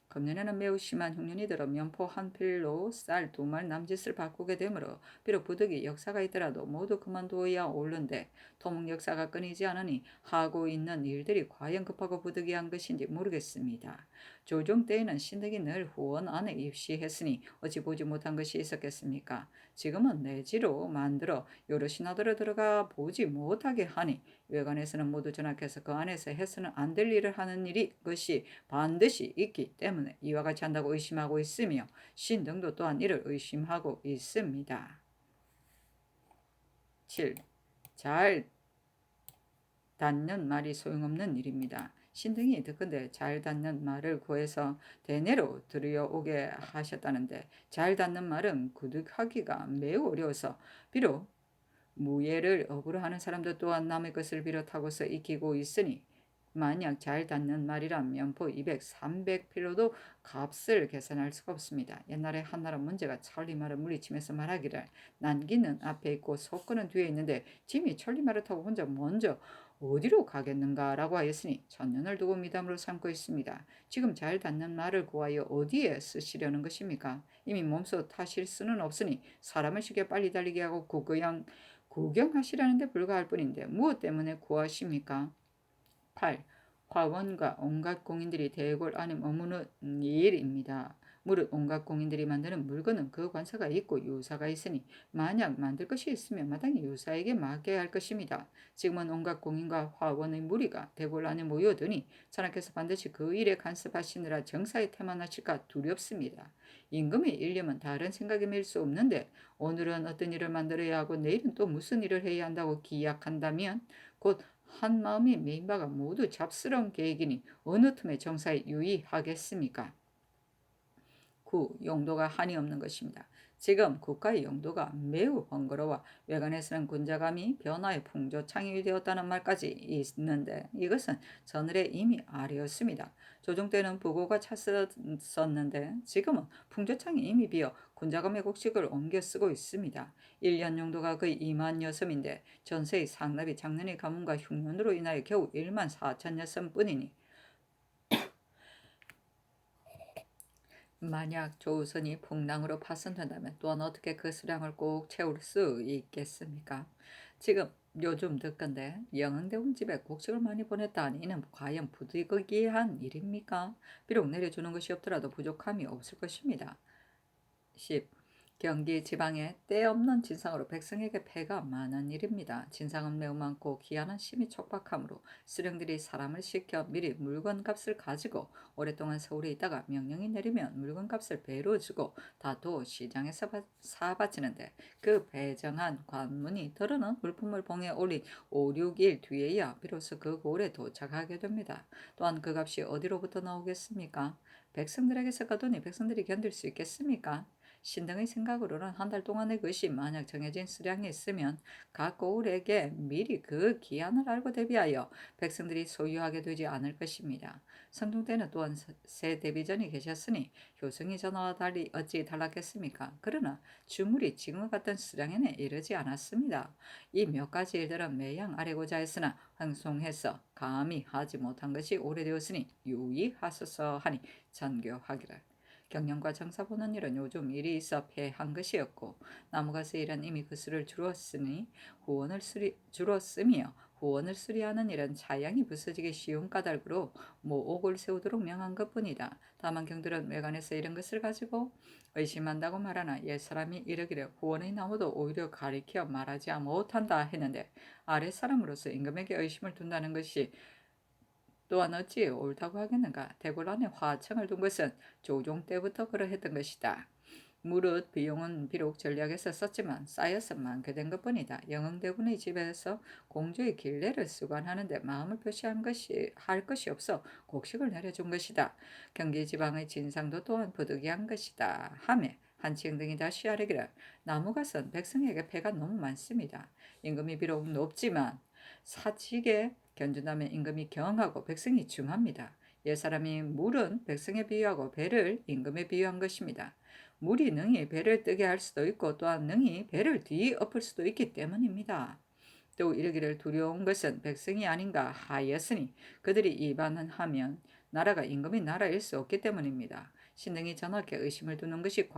금년에는 매우 심한 흉년이 들어 면포 한 필로 쌀 2말 남짓을 바꾸게 되므로 비록 부득이 역사가 있더라도 모두 그만두어야 옳은데 토목 역사가 끊이지 않으니 하고 있는 일들이 과연 급하고 부득이한 것인지 모르겠습니다. 조정 때에는 신덕이 늘 후원 안에 입시했으니 어찌 보지 못한 것이 있었겠습니까? 지금은 내지로 만들어 여러 신하들을 들어가 보지 못하게 하니 외관에서는 모두 전하께서 그 안에서 해서는 안 될 일을 하는 일이 것이 반드시 있기 때문에 이와 같이 한다고 의심하고 있으며 신등도 또한 이를 의심하고 있습니다. 7. 잘 닿는 말이 소용없는 일입니다. 신등이 듣건대 잘 닿는 말을 구해서 대내로 들여오게 하셨다는데 잘 닿는 말은 구득하기가 매우 어려워서 비록 무예를 업으로 하는 사람도 또한 남의 것을 비롯하고서 익히고 있으니 만약 잘 닿는 말이란 면포 200, 300필로도 값을 계산할 수가 없습니다. 옛날에 한나라 문제가 천리말을 물리치면서 말하기를 난기는 앞에 있고 석권은 뒤에 있는데 짐이 천리말을 타고 혼자 먼저 어디로 가겠는가 라고 하였으니 천년을 두고 미담으로 삼고 있습니다. 지금 잘 닿는 말을 구하여 어디에 쓰시려는 것입니까? 이미 몸소 타실 수는 없으니 사람을 쉽게 빨리 달리게 하고 구경하시라는 데 불과할 뿐인데 무엇 때문에 구하십니까? 8. 화원과 온갖 공인들이 대궐 안에 머무는 일입니다. 무릇 온갖 공인들이 만드는 물건은 그 관사가 있고 유사가 있으니 만약 만들 것이 있으면 마땅히 유사에게 맡겨야 할 것입니다. 지금은 온갖 공인과 화원의 무리가 대궐 안에 모여드니 전하께서 반드시 그 일에 간섭하시느라 정사에 태만하실까 두렵습니다. 임금의 일념은 다른 생각에 밀 수 없는데 오늘은 어떤 일을 만들어야 하고 내일은 또 무슨 일을 해야 한다고 기약한다면 곧 한 마음이 메인 바가 모두 잡스러운 계획이니 어느 틈에 정사에 유의하겠습니까? 9. 용도가 한이 없는 것입니다. 지금 국가의 용도가 매우 번거로워 외관에서는 군자감이 변화의 풍조창이 되었다는 말까지 있는데 이것은 전을에 이미 아래였습니다. 조정 때는 부고가 찼었는데 지금은 풍조창이 이미 비어 군자감의 곡식을 옮겨 쓰고 있습니다. 1년 용도가 거의 2만 여섬인데 전세의 상납이 작년의 가뭄과 흉년으로 인하여 겨우 1만 4천 여섬뿐이니 만약 조선이 풍랑으로 파손된다면 또한 어떻게 그 수량을 꼭 채울 수 있겠습니까? 지금 요즘 듣건데 영흥대 온 집에 곡식을 많이 보냈다 하니 이는 과연 부득이한 일입니까? 비록 내려주는 것이 없더라도 부족함이 없을 것입니다. 10. 경기 지방에 때없는 진상으로 백성에게 폐가 많은 일입니다. 진상은 매우 많고 기한은 심히 촉박하므로 수령들이 사람을 시켜 미리 물건값을 가지고 오랫동안 서울에 있다가 명령이 내리면 물건값을 배로 주고 다도 시장에서 사바치는데 그 배정한 관문이 들어는 물품을 봉에 올린 5, 6일 뒤에야 비로소 그 고을에 도착하게 됩니다. 또한 그 값이 어디로부터 나오겠습니까? 백성들에게서 가더니 백성들이 견딜 수 있겠습니까? 신등의 생각으로는 한 달 동안의 것이 만약 정해진 수량이 있으면 각 고을에게 미리 그 기한을 알고 대비하여 백성들이 소유하게 되지 않을 것입니다. 성종 때는 또한 새 대비전이 계셨으니 효성이 전화와 달리 어찌 달랐겠습니까? 그러나 주물이 지금과 같은 수량에는 이르지 않았습니다. 이 몇 가지 일들은 매양 아래고자 했으나 황송해서 감히 하지 못한 것이 오래되었으니 유의하소서 하니 전교하기를. 경영과 정사 보는 일은 요즘 일이 있어 패한 것이었고 나무가스 일은 이미 그 수를 줄었으며 후원을 수리하는 일은 차양이 부서지기 쉬운 까닭으로 모옥을 세우도록 명한 것뿐이다. 다만 경들은 외관에서 이런 것을 가지고 의심한다고 말하나 옛사람이 이르기를 후원의 나무도 오히려 가리켜 말하지 못한다 했는데 아랫사람으로서 임금에게 의심을 둔다는 것이 또한 어찌 옳다고 하겠는가. 대궐 안에 화청을 둔 것은 조종 때부터 그러했던 것이다. 무릇 비용은 비록 전략에서 썼지만 쌓여서 많게 된 것뿐이다. 영흥대군의 집에서 공주의 길례를 수관하는데 마음을 할 것이 없어 곡식을 내려준 것이다. 경기 지방의 진상도 또한 부득이한 것이다. 하매 한치영 등이 다시 아뢰기를 나무갓은 백성에게 폐가 너무 많습니다. 임금이 비록 높지만 사직에 견준다면 임금이 경하고 백성이 중합니다. 옛사람이 물은 백성에 비유하고 배를 임금에 비유한 것입니다. 물이 능히 배를 뜨게 할 수도 있고 또한 능히 배를 뒤엎을 수도 있기 때문입니다. 또 이르기를 두려운 것은 백성이 아닌가 하였으니 그들이 이반은 하면 나라가 임금의 나라일 수 없기 때문입니다. 신등이 전하께 의심을 두는 것이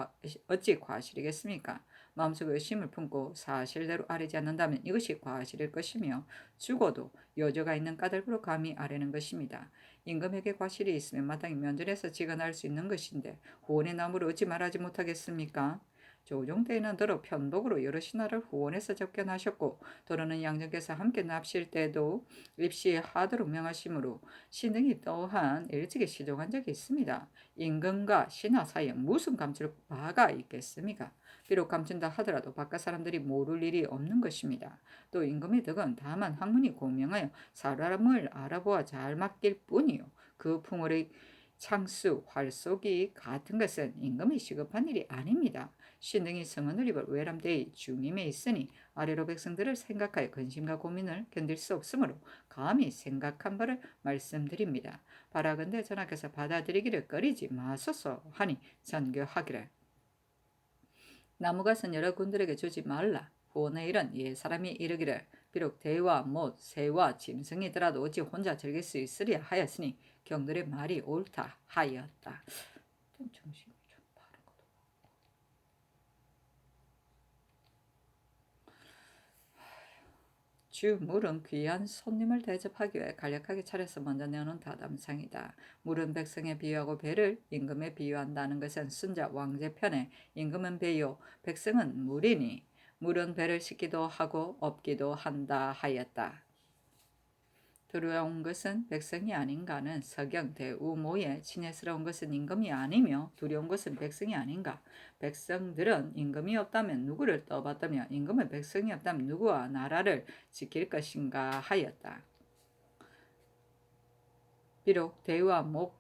어찌 과실이겠습니까? 마음속 의심을 품고 사실대로 아뢰지 않는다면 이것이 과실일 것이며 죽어도 여조가 있는 까닭으로 감히 아뢰는 것입니다. 임금에게 과실이 있으면 마땅히 면전에서 직언할 수 있는 것인데 후원의 나무를 어찌 말하지 못하겠습니까? 조종 때에는 더러 편복으로 여러 신하를 후원해서 접견하셨고 더러는 양정께서 함께 납실 때도 입시하도록 명하시므로 신등이 또한 일찍이 시종한 적이 있습니다. 임금과 신하 사이에 무슨 감출 바가 있겠습니까? 비록 감춘다 하더라도 바깥 사람들이 모를 일이 없는 것입니다. 또 임금의 덕은 다만 학문이 고명하여 사람을 알아보아 잘 맡길 뿐이요 그 풍월의 창수, 활쏘기 같은 것은 임금이 시급한 일이 아닙니다. 신등이 성은을 입을 외람되이 중임에 있으니 아래로 백성들을 생각하여 근심과 고민을 견딜 수 없으므로 감히 생각한 바를 말씀드립니다. 바라건대 전하께서 받아들이기를 꺼리지 마소서 하니 전교하기를 나무갓은 여러 군들에게 주지 말라. 후원의 일은 옛사람이 이르기를 비록 대와 못, 새와 짐승이더라도 어찌 혼자 즐길 수 있으랴 하였으니 경들의 말이 옳다 하였다. 좀 정신이 좀 바른 것도. 주 물은 귀한 손님을 대접하기 위해 간략하게 차려서 먼저 내오는 다담상이다. 물은 백성에 비유하고 배를 임금에 비유한다는 것은 순자 왕제편에 임금은 배요 백성은 물이니 물은 배를 싣기도 하고 업기도 한다 하였다. 두려운 것은 백성이 아닌가는 서경 대우모에 친애스러운 것은 임금이 아니며 두려운 것은 백성이 아닌가. 백성들은 임금이 없다면 누구를 떠받들며 임금은 백성이 없다면 누구와 나라를 지킬 것인가 하였다. 비록 대와 목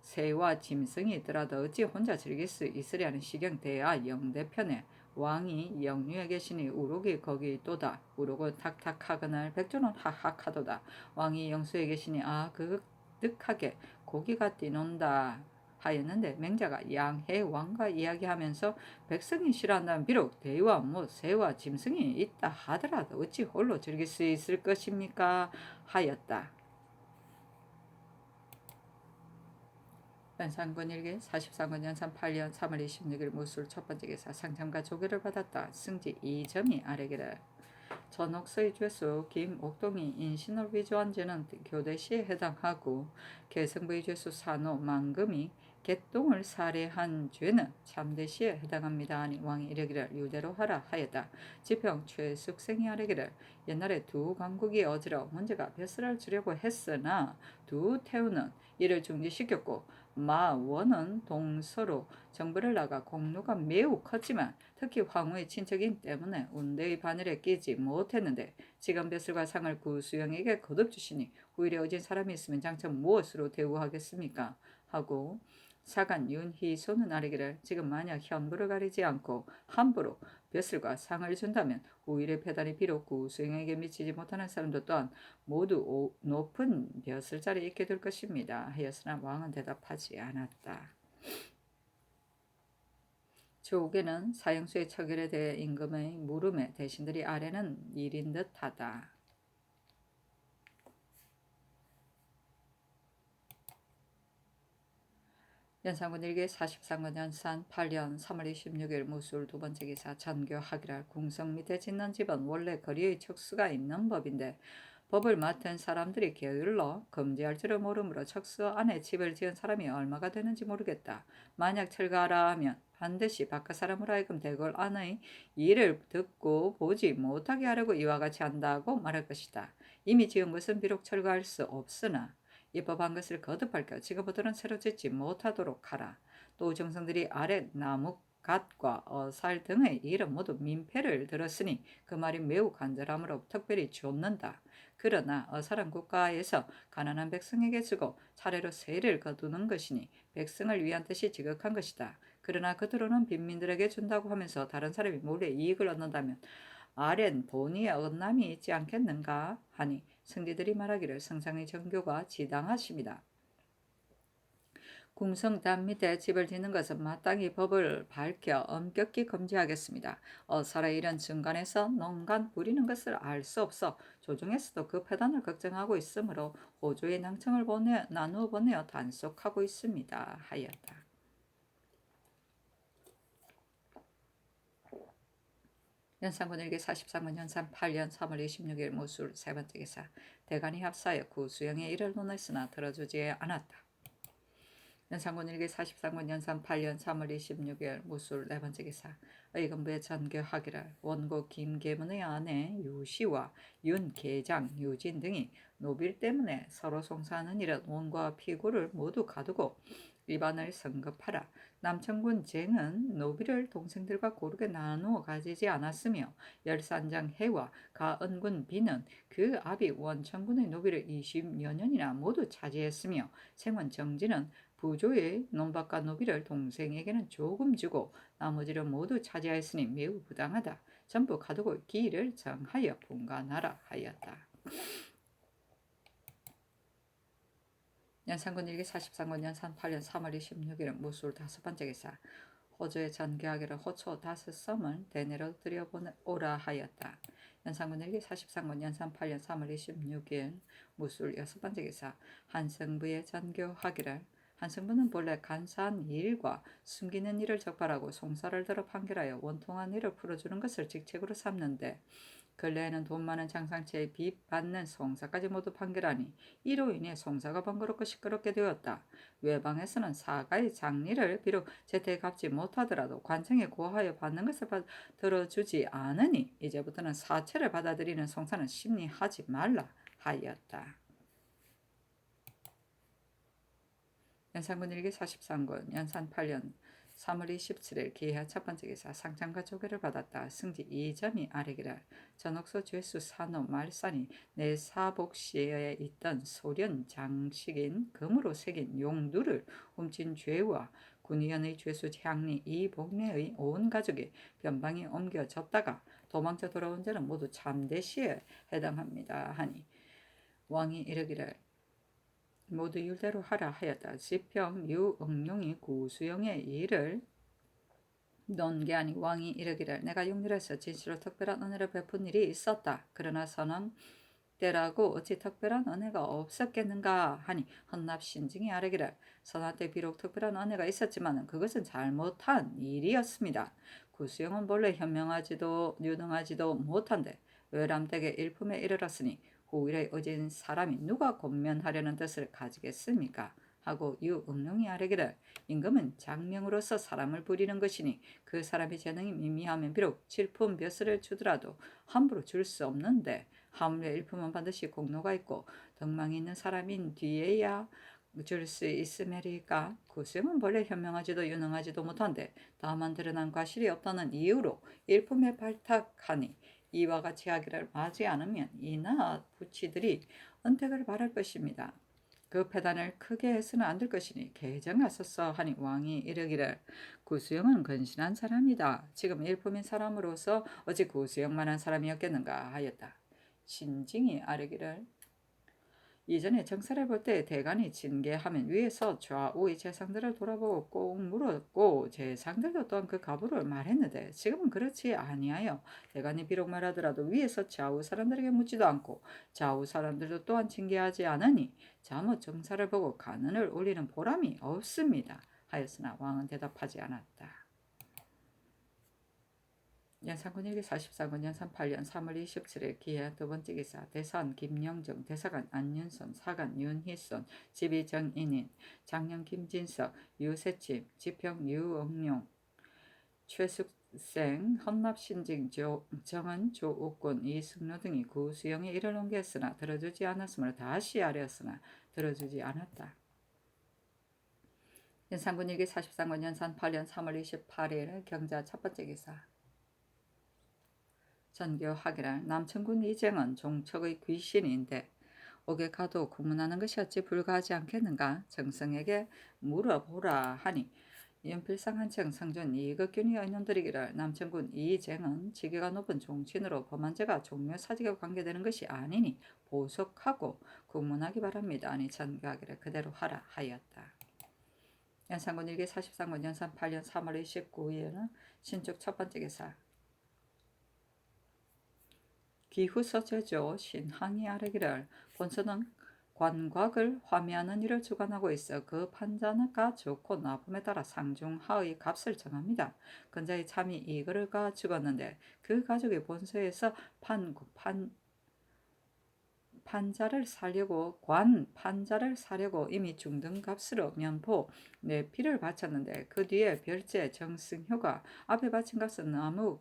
새와 짐승이 있더라도 어찌 혼자 즐길 수 있으려는 시경 대하 영대편에 왕이 영유에 계시니 우록이 거기 또다. 우록은 탁탁하거늘 백조는 하학하도다. 왕이 영수에 계시니 그득하게 고기가 뛰논다 하였는데 맹자가 양해 왕과 이야기하면서 백성이 싫어한다면 비록 대와 새와 짐승이 있다 하더라도 어찌 홀로 즐길 수 있을 것입니까 하였다. 연산군 일기 43권 연산 8년 3월 26일 무술 첫번째 기사 상참과 조교를 받았다. 승지 2점이 아래기를 전옥서의 죄수 김옥동이 인신을 위조한 죄는 교대시에 해당하고 개성부의 죄수 산호 망금이 개똥을 살해한 죄는 참대시에 해당합니다. 하니 왕이 이르기를 유대로 하라 하였다. 지평 최숙생이 아뢰기를 옛날에 두 강국이 어지러 문제가 벼슬을 주려고 했으나 두 태우는 이를 중지시켰고 마원은 동서로 정부를 나가 공로가 매우 컸지만 특히 황후의 친척인 때문에 운대의 바늘에 끼지 못했는데 지금 벼슬과 상을 구수영에게 거듭 주시니 후일에 어진 사람이 있으면 장차 무엇으로 대우하겠습니까? 하고 사간 윤희소는 아뢰기를 지금 만약 현부를 가리지 않고 함부로 벼슬과 상을 준다면 후일의 패단이 비록 구수영에게 미치지 못하는 사람도 또한 모두 높은 벼슬 자리에 있게 될 것입니다. 하였으나 왕은 대답하지 않았다. 조옥에는 사형수의 처결에 대해 임금의 물음에 대신들이 아뢰는 일인 듯하다. 연산군 일기 43권 연산 8년 3월 26일 무술 두번째 기사 전교하기랄 궁성 밑에 짓는 집은 원래 거리의 척수가 있는 법인데 법을 맡은 사람들이 게을러 금지할 줄을 모르므로 척수 안에 집을 지은 사람이 얼마가 되는지 모르겠다. 만약 철거하라 하면 반드시 바깥 사람으로 하여금 대궐 안의 일을 듣고 보지 못하게 하려고 이와 같이 한다고 말할 것이다. 이미 지은 것은 비록 철거할 수 없으나 입법한 것을 거듭할 것 지금부터는 새로 짓지 못하도록 하라. 또 정성들이 아랫 나무 갓과 어살 등의 일은 모두 민폐를 들었으니 그 말이 매우 간절함으로 특별히 좇는다. 그러나 어사란 국가에서 가난한 백성에게 주고 차례로 세를 거두는 것이니 백성을 위한 뜻이 지극한 것이다. 그러나 겉으로는 빈민들에게 준다고 하면서 다른 사람이 몰래 이익을 얻는다면 아렌 본의에 어긋남이 있지 않겠는가 하니 승리들이 말하기를 성상의 정교가 지당하십니다. 궁성담 밑에 집을 짓는 것은 마땅히 법을 밝혀 엄격히 금지하겠습니다. 어사의 일은 중간에서 농간 부리는 것을 알 수 없어 조정에서도 그 폐단을 걱정하고 있으므로 호조의 낭청을 나누어 보내어 단속하고 있습니다. 하였다. 연산군 일기 43년 연산 8년 3월 26일 무술 세 번째 기사. 대간이 합사하여 구수영의 일을 논했으나 들어주지 않았다. 연산군 일기 43군 연산 8년 3월 26일 무술 네 번째 기사. 의금부에 전교하기를 원고 김계문의 아내 유시와 윤계장, 유진 등이 노빌 때문에 서로 송사하는 일은 원고와 피고를 모두 가두고 위반을 성급하라. 남천군 쟁은 노비를 동생들과 고르게 나누어 가지지 않았으며 열산장 해와 가은군 비는 그 아비 원천군의 노비를 20여 년이나 모두 차지했으며 생원 정지는 부조의 논밭과 노비를 동생에게는 조금 주고 나머지를 모두 차지하였으니 매우 부당하다. 전부 가두고 기일을 정하여 분간하라 하였다. 연산군 일기 43군 연산 8년 3월 26일 무술 다섯 번째 기사. 호조에 전교하기를 호초 5섬을 대내로 들여오라 하였다. 연산군 일기 43군 연산 8년 3월 26일 무술 여섯 번째 기사. 한성부에 전교하기를 한성부는 본래 간사한 일과 숨기는 일을 적발하고 송사를 들어 판결하여 원통한 일을 풀어주는 것을 직책으로 삼는데 근래에는 돈 많은 장상체에 빚 받는 송사까지 모두 판결하니 이로 인해 송사가 번거롭고 시끄럽게 되었다. 외방에서는 사가의 장리를 비록 제때 갚지 못하더라도 관청에 고하여 받는 것을 들어주지 않으니 이제부터는 사채를 받아들이는 송사는 심리하지 말라 하였다. 연산군 일기 43군 연산 8년 3월 27일 기하 첫 번째 기사. 상장과 조계를 받았다. 승지 2점이 아래기를 전옥소 죄수 산호 말산이 내 사복시에 있던 소련 장식인 금으로 새긴 용두를 훔친 죄와 군의원의 죄수 향리 이복내의 온 가족이 변방에 옮겨졌다가 도망쳐 돌아온 자는 모두 참대시에 해당합니다 하니 왕이 이르기를 모두 율대로 하라 하였다. 지평 유응룡이 구수영의 일을 논게 아니 왕이 이르기를 내가 용률에서 진실로 특별한 은혜를 베푼 일이 있었다. 그러나 선왕 때라고 어찌 특별한 은혜가 없었겠는가 하니 헌납신증이 아뢰기를 선왕 때 비록 특별한 은혜가 있었지만 그것은 잘못한 일이었습니다. 구수영은 본래 현명하지도 유능하지도 못한데 외람되게 일품에 이르렀으니 후일에 어진 사람이 누가 권면하려는 뜻을 가지겠습니까? 하고 유응룡이 아뢰기를 임금은 장명으로서 사람을 부리는 것이니 그 사람의 재능이 미미하면 비록 칠품 벼슬을 주더라도 함부로 줄 수 없는데 하물며 일품은 반드시 공로가 있고 덕망이 있는 사람인 뒤에야 줄 수 있음이리까. 구수영은 본래 현명하지도 유능하지도 못한데 다만 드러난 과실이 없다는 이유로 일품에 발탁하니 이와 같이 하기를 맞지 않으면 이나 부치들이 은택을 바랄 것입니다. 그 패단을 크게 해서는 안 될 것이니 개정하소서 하니 왕이 이르기를 구수영은 근신한 사람이다. 지금 일품인 사람으로서 어찌 구수영만한 사람이었겠는가 하였다. 신징이 아뢰기를 이전에 정사를 볼 때 대간이 징계하면 위에서 좌우의 재상들을 돌아보고 꼭 물었고 재상들도 또한 그 가부를 말했는데 지금은 그렇지 아니하여 대간이 비록 말하더라도 위에서 좌우 사람들에게 묻지도 않고 좌우 사람들도 또한 징계하지 않으니 자못 정사를 보고 간언을 올리는 보람이 없습니다 하였으나 왕은 대답하지 않았다. 연산군 일기 44군 연산 8년 3월 27일 기해 두 번째 기사 대산 김영정 대사관 안윤선 사관 윤희선 지비정인인 장령 김진석 유세침 지평 유억룡 최숙생 헌납신직 정은 조옥군 이승로 등이 구수영에 이를 옮겼으나 들어주지 않았으므로 다시 아뢰었으나 들어주지 않았다. 연산군 일기 43군 연산 8년 3월 28일 경자 첫 번째 기사 전교하기를 남천군 이쟁은 종척의 귀신인데 옥에 가도 구문하는 것이 어찌 불가하지 않겠는가 정성에게 물어보라 하니 연필상 한층 상전 이극균이 의논드리기를 남천군 이쟁은 직위가 높은 종친으로 범한 죄가 종묘사직에 관계되는 것이 아니니 보석하고 구문하기 바랍니다. 아니 전교하기를 그대로 하라 하였다. 연산군 일기 43군 연산 8년 3월 29일은 신축 첫 번째 기사 기후서 제조 신항이 아뢰기를 본서는 관곽을 화매하는 일을 주관하고 있어 그 판자가 좋고 나쁨에 따라 상중하의 값을 정합니다. 근자의 참이 이글을가 죽었는데 그 가족이 본서에서 판자를 사려고 이미 중등 값으로 면포 내피를 바쳤는데 그 뒤에 별제 정승효가 앞에 바친 값은 너무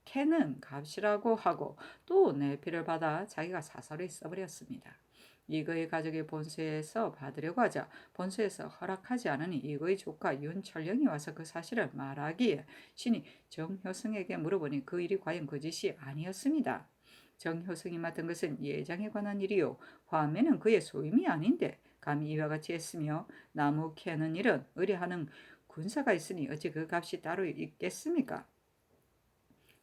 캐는 값이라고 하고 또 내피를 받아 자기가 사설에 써버렸습니다. 이거의 가족이 본소에서 받으려고 하자 본소에서 허락하지 않으니 이거의 조카 윤철령이 와서 그 사실을 말하기에 신이 정효승에게 물어보니 그 일이 과연 거짓이 아니었습니다. 정효승이 맡은 것은 예장에 관한 일이요 화매는 그의 소임이 아닌데 감히 이와 같이 했으며 나무 캐는 일은 의뢰하는 군사가 있으니 어찌 그 값이 따로 있겠습니까?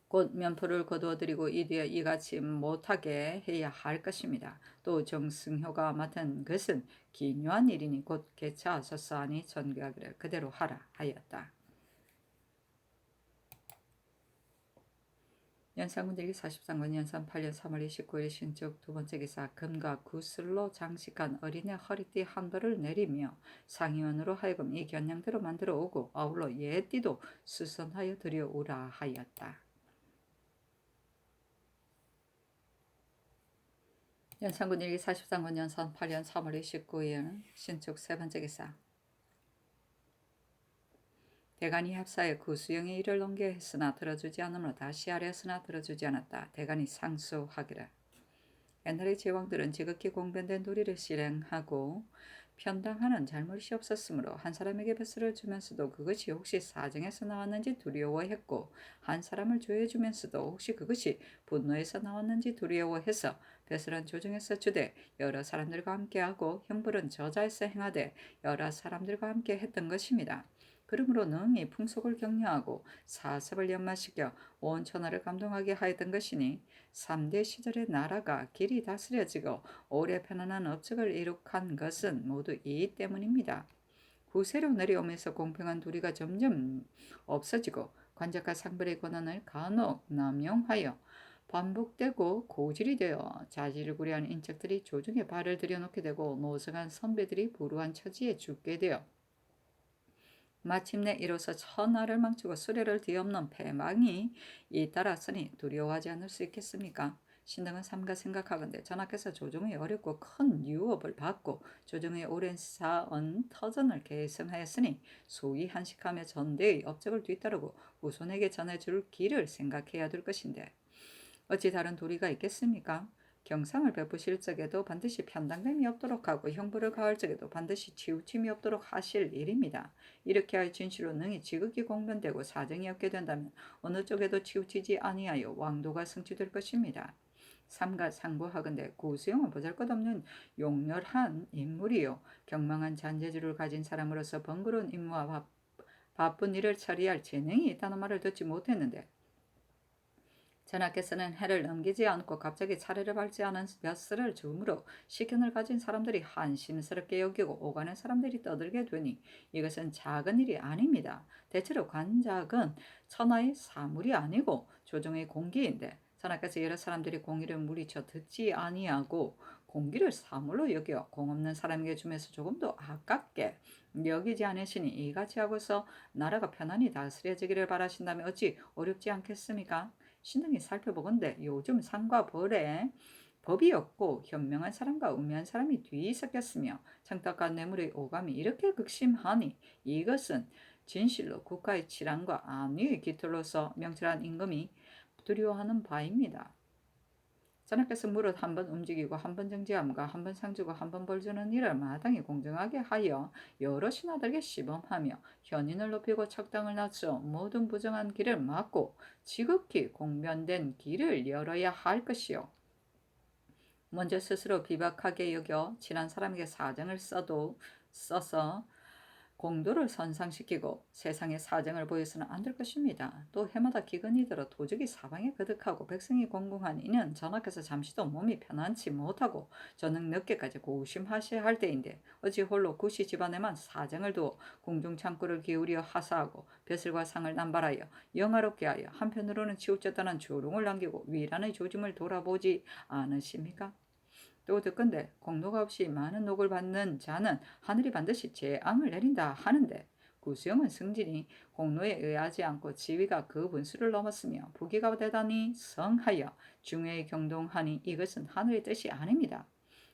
곧 면포를 거두어드리고 이 뒤에 이같이 못하게 해야 할 것입니다. 또 정승효가 맡은 것은 기묘한 일이니 곧 개차하소서하니 전교하기를 그대로 하라 하였다. 연산군들기 43군 연산 8년 3월 29일 신축 두 번째 기사 금과 구슬로 장식한 어린애 허리띠 한도를 내리며 상의원으로 하여금 이 견량대로 만들어 오고 아울러 예띠도 수선하여 들여오라 하였다. 연산군 일기 43군 연산 8년 3월 29일 신축 세 번째 기사 대간이 합사에 구수영의 일을 넘겨 했으나 들어주지 않으므로 다시 아뢰었으나 들어주지 않았다. 대간이 상수하기를 옛날의 제왕들은 지극히 공변된 도리를 실행하고 편당하는 잘못이 없었으므로 한 사람에게 벼슬을 주면서도 그것이 혹시 사정에서 나왔는지 두려워했고 한 사람을 조여주면서도 혹시 그것이 분노에서 나왔는지 두려워해서 벼슬은 조정에서 주되 여러 사람들과 함께하고 형벌은 저자에서 행하되 여러 사람들과 함께 했던 것입니다. 그러므로 능히 풍속을 격려하고 사섭을 연마시켜 온 천하를 감동하게 하였던 것이니 3대 시절의 나라가 길이 다스려지고 오래 편안한 업적을 이룩한 것은 모두 이 때문입니다. 후세로 내려오면서 공평한 도리가 점점 없어지고 관작과 상벌의 권한을 간혹 남용하여 반복되고 고질이 되어 자질구레한 인적들이 조정에 발을 들여놓게 되고 노성한 선배들이 불우한 처지에 죽게 되어 마침내 이로써 천하를 망치고 수레를 뒤엎는 패망이 잇따랐으니 두려워하지 않을 수 있겠습니까? 신등은 삼가 생각하건대 전하께서 조정의 어렵고 큰 유업을 받고 조정의 오랜 사언 터전을 계승하였으니 소위 한식하며 전대의 업적을 뒤따르고 후손에게 전해줄 길을 생각해야 될 것인데 어찌 다른 도리가 있겠습니까? 경상을 베푸실 적에도 반드시 편당됨이 없도록 하고 형벌을 가할 적에도 반드시 치우침이 없도록 하실 일입니다. 이렇게 할 진실로 능히 지극히 공변되고 사정이 없게 된다면 어느 쪽에도 치우치지 아니하여 왕도가 성취될 것입니다. 삼가 상부하건대 구수영은 보잘것없는 용렬한 인물이요 경망한 잔재주를 가진 사람으로서 번거로운 임무와 바쁜 일을 처리할 재능이 있다는 말을 듣지 못했는데 전하께서는 해를 넘기지 않고 갑자기 차례를 밟지 않은 벼슬을 주므로 식견을 가진 사람들이 한심스럽게 여기고 오가는 사람들이 떠들게 되니 이것은 작은 일이 아닙니다. 대체로 관작은 천하의 사물이 아니고 조정의 공기인데 전하께서 여러 사람들이 공의를 물리쳐 듣지 아니하고 공기를 사물로 여겨 공없는 사람에게 주면서 조금도 아깝게 여기지 않으시니 이같이 하고서 나라가 편안히 다스려지기를 바라신다면 어찌 어렵지 않겠습니까? 신등이 살펴보건대 요즘 상과 벌에 법이 없고 현명한 사람과 우매한 사람이 뒤섞였으며 청탁과 뇌물의 오감이 이렇게 극심하니 이것은 진실로 국가의 질환과 안위의 깃털로서 명철한 임금이 두려워하는 바입니다. 전하께서 무릇 한번 움직이고 한번 정지함과 한번 상주고 한번 벌주는 일을 마땅히 공정하게 하여 여러 신하들에게 시범하며 현인을 높이고 척당을 낮춰 모든 부정한 길을 막고 지극히 공변된 길을 열어야 할 것이요. 먼저 스스로 비박하게 여겨 친한 사람에게 사정을 써서 공도를 선상시키고 세상에 사정을 보여서는 안 될 것입니다. 또 해마다 기근이 들어 도적이 사방에 거득하고 백성이 공공한 이는 전하께서 잠시도 몸이 편안치 못하고 저녁 늦게까지 고심하셔야 할 때인데 어찌 홀로 구시 집안에만 사정을 두어 궁중 창구를 기울여 하사하고 벼슬과 상을 남발하여 영화롭게 하여 한편으로는 치우쳤다는 조롱을 남기고 위란의 조짐을 돌아보지 않으십니까? 또 듣건대 공로가 없이 많은 녹을 받는 자는 하늘이 반드시 재앙을 내린다 하는데 구수영은 승진이 공로에 의하지 않고 지위가 그 분수를 넘었으며 부귀가 대단히 성하여 중회에 경동하니 이것은 하늘의 뜻이 아닙니다.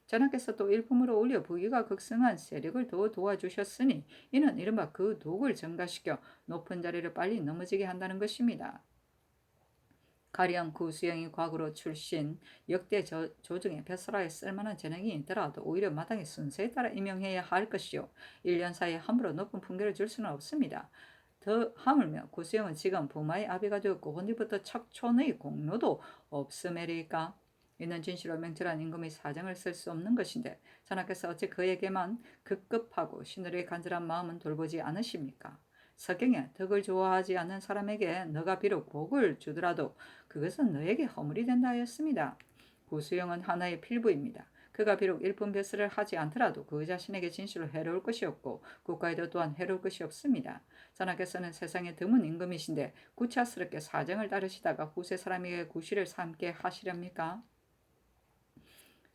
전하께서 또 일품으로 올려 부귀가 극성한 세력을 더 도와주셨으니 이는 이른바 그 독을 증가시켜 높은 자리를 빨리 넘어지게 한다는 것입니다. 가령 구수영이 과거로 출신 역대 조정에 벼슬하에 쓸만한 재능이 있더라도 오히려 마땅히 순서에 따라 임명해야 할 것이요 1년 사이에 함부로 높은 풍계를 줄 수는 없습니다. 더 하물며 구수영은 지금 부마의 아비가 되었고 혼디부터 척촌의 공로도 없음에리까 이는 진실로 명철한 임금의 사정을 쓸 수 없는 것인데 전하께서 어찌 그에게만 급급하고 신으로의 간절한 마음은 돌보지 않으십니까? 서경에 덕을 좋아하지 않는 사람에게 너가 비록 복을 주더라도 그것은 너에게 허물이 된다 하였습니다. 구수영은 하나의 필부입니다. 그가 비록 일품 벼슬을 하지 않더라도 그 자신에게 진실로 해로울 것이 없고 국가에도 또한 해로울 것이 없습니다. 전하께서는 세상에 드문 임금이신데 구차스럽게 사정을 따르시다가 후세 사람에게 구실을 삼게 하시렵니까?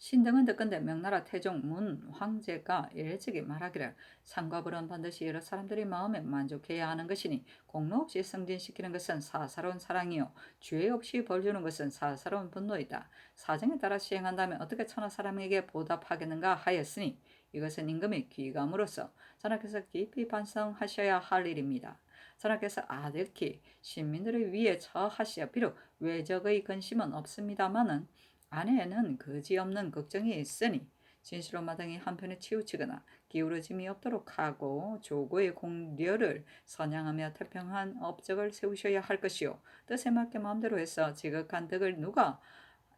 신등은 듣건대 명나라 태종 문 황제가 일찍이 말하기를 상과불은 반드시 여러 사람들의 마음에 만족해야 하는 것이니 공로 없이 승진시키는 것은 사사로운 사랑이요 죄 없이 벌주는 것은 사사로운 분노이다. 사정에 따라 시행한다면 어떻게 천하 사람에게 보답하겠는가 하였으니 이것은 임금의 귀감으로서 전하께서 깊이 반성하셔야 할 일입니다. 전하께서 아득히 신민들을 위해 처하시어 비록 외적의 근심은 없습니다마는 아내에는 그지없는 걱정이 있으니 진실로 마땅히 한편에 치우치거나 기울어짐이 없도록 하고 조고의 공려를 선양하며 태평한 업적을 세우셔야 할 것이요 뜻에 맞게 마음대로 해서 지극한 덕을 누가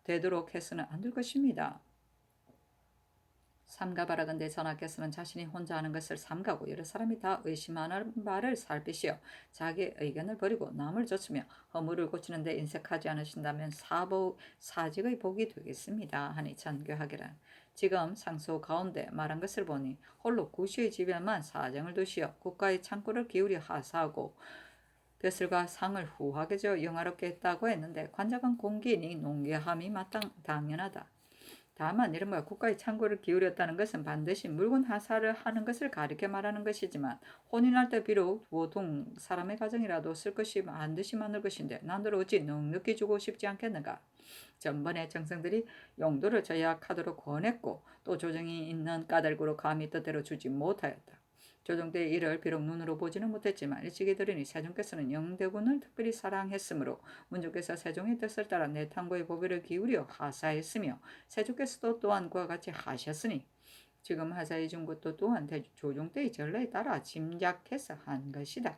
되도록 해서는 안 될 것입니다. 삼가바라건대 전하께서는 자신이 혼자 하는 것을 삼가고 여러 사람이 다 의심하는 바를 살피시어 자기 의견을 버리고 남을 좇으며 허물을 고치는 데 인색하지 않으신다면 사직의 복이 되겠습니다 하니 전교하기를 지금 상소 가운데 말한 것을 보니 홀로 구시의 집에만 사정을 두시어 국가의 창구를 기울여 하사하고 벼슬과 상을 후하게 줘 영화롭게 했다고 했는데 관작은 공기니 농계함이 당연하다. 다만 이른바 국가의 창고를 기울였다는 것은 반드시 물건 하사를 하는 것을 가리켜 말하는 것이지만 혼인할 때 비록 보통 사람의 가정이라도 쓸 것이 반드시 많을 것인데 난들 어찌 넉넉히 주고 싶지 않겠는가. 전번에 정성들이 용도를 절약하도록 권했고 또 조정이 있는 까닭으로 감히 뜻대로 주지 못하였다. 조정 때의 일을 비록 눈으로 보지는 못했지만 일찍이 들으니 세종께서는 영대군을 특별히 사랑했으므로 문조께서 세종의 뜻을 따라 내탕고의 보배를 기울여 하사했으며 세종께서도 또한 그와 같이 하셨으니 지금 하사해 준 것도 또한 조정 때의 전례에 따라 짐작해서 한 것이다.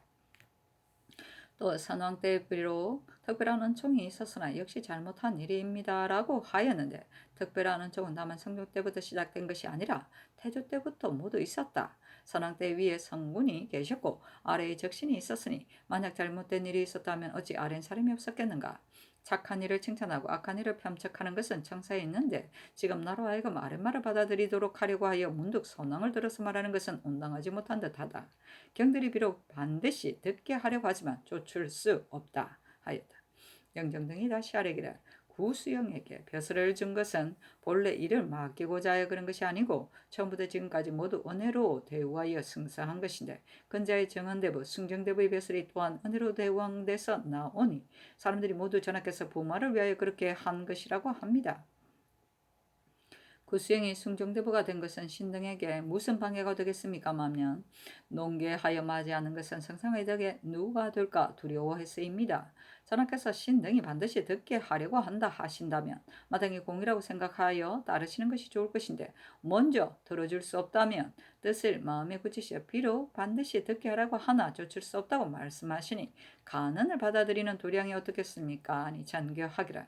또 선왕 때 비록 특별한 은총이 있었으나 역시 잘못한 일입니다라고 하였는데 특별한 은총은 다만 성종 때부터 시작된 것이 아니라 태조 때부터 모두 있었다. 선왕 때 위에 성군이 계셨고 아래에 적신이 있었으니 만약 잘못된 일이 있었다면 어찌 아래엔 사람이 없었겠는가. 착한 일을 칭찬하고 악한 일을 폄척하는 것은 청사에 있는데 지금 나로 하여금 아랫말을 받아들이도록 하려고 하여 문득 선왕을 들어서 말하는 것은 온당하지 못한 듯하다. 경들이 비록 반드시 듣게 하려고 하지만 쫓을 수 없다 하였다. 영정 등이 다시 아뢰기를 구수영에게 벼슬을 준 것은 본래 이를 맡기고자 하여 그런 것이 아니고 처음부터 지금까지 모두 은혜로 대우하여 승성한 것인데, 근자의 정한대부 승정대부의 벼슬이 또한 은혜로 대우한 데서 나오니 사람들이 모두 전하께서 부마를 위하여 그렇게 한 것이라고 합니다. 구수영이 숭정대부가 된 것은 신등에게 무슨 방해가 되겠습니까? 하면 농계하여 맞이하는 것은 성상의 덕에 누가 될까 두려워해서입니다. 전하께서 신등이 반드시 듣게 하려고 한다 하신다면 마땅히 공이라고 생각하여 따르시는 것이 좋을 것인데, 먼저 들어줄 수 없다면 뜻을 마음에 굳히시어 비록 반드시 듣게 하라고 하나 쫓을 수 없다고 말씀하시니 간언을 받아들이는 도량이 어떻겠습니까? 아니 전교하기를.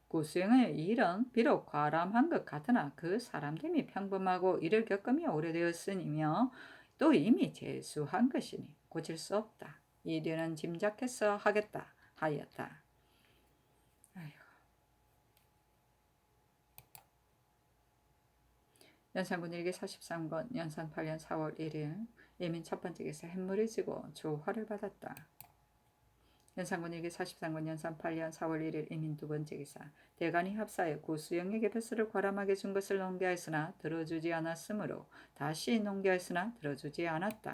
구수영의 일은 비록 과람한 것 같으나 그 사람됨이 평범하고 이를 겪으며 오래되었으며 또 이미 재수한 것이니 고칠 수 없다. 이들은 짐작해서 하겠다 하였다. 연산군 일기 43권 연산 8년 4월 1일 예민 첫 번째 기사 햇물이 지고 조화를 받았다. 연산군 일기 43권 연산 8년 4월 1일 이민 두 번째 기사 대간이 합사해 구수영에게 벼슬을 과람하게 준 것을 농계하였으나 들어주지 않았으므로 다시 농계하였으나 들어주지 않았다.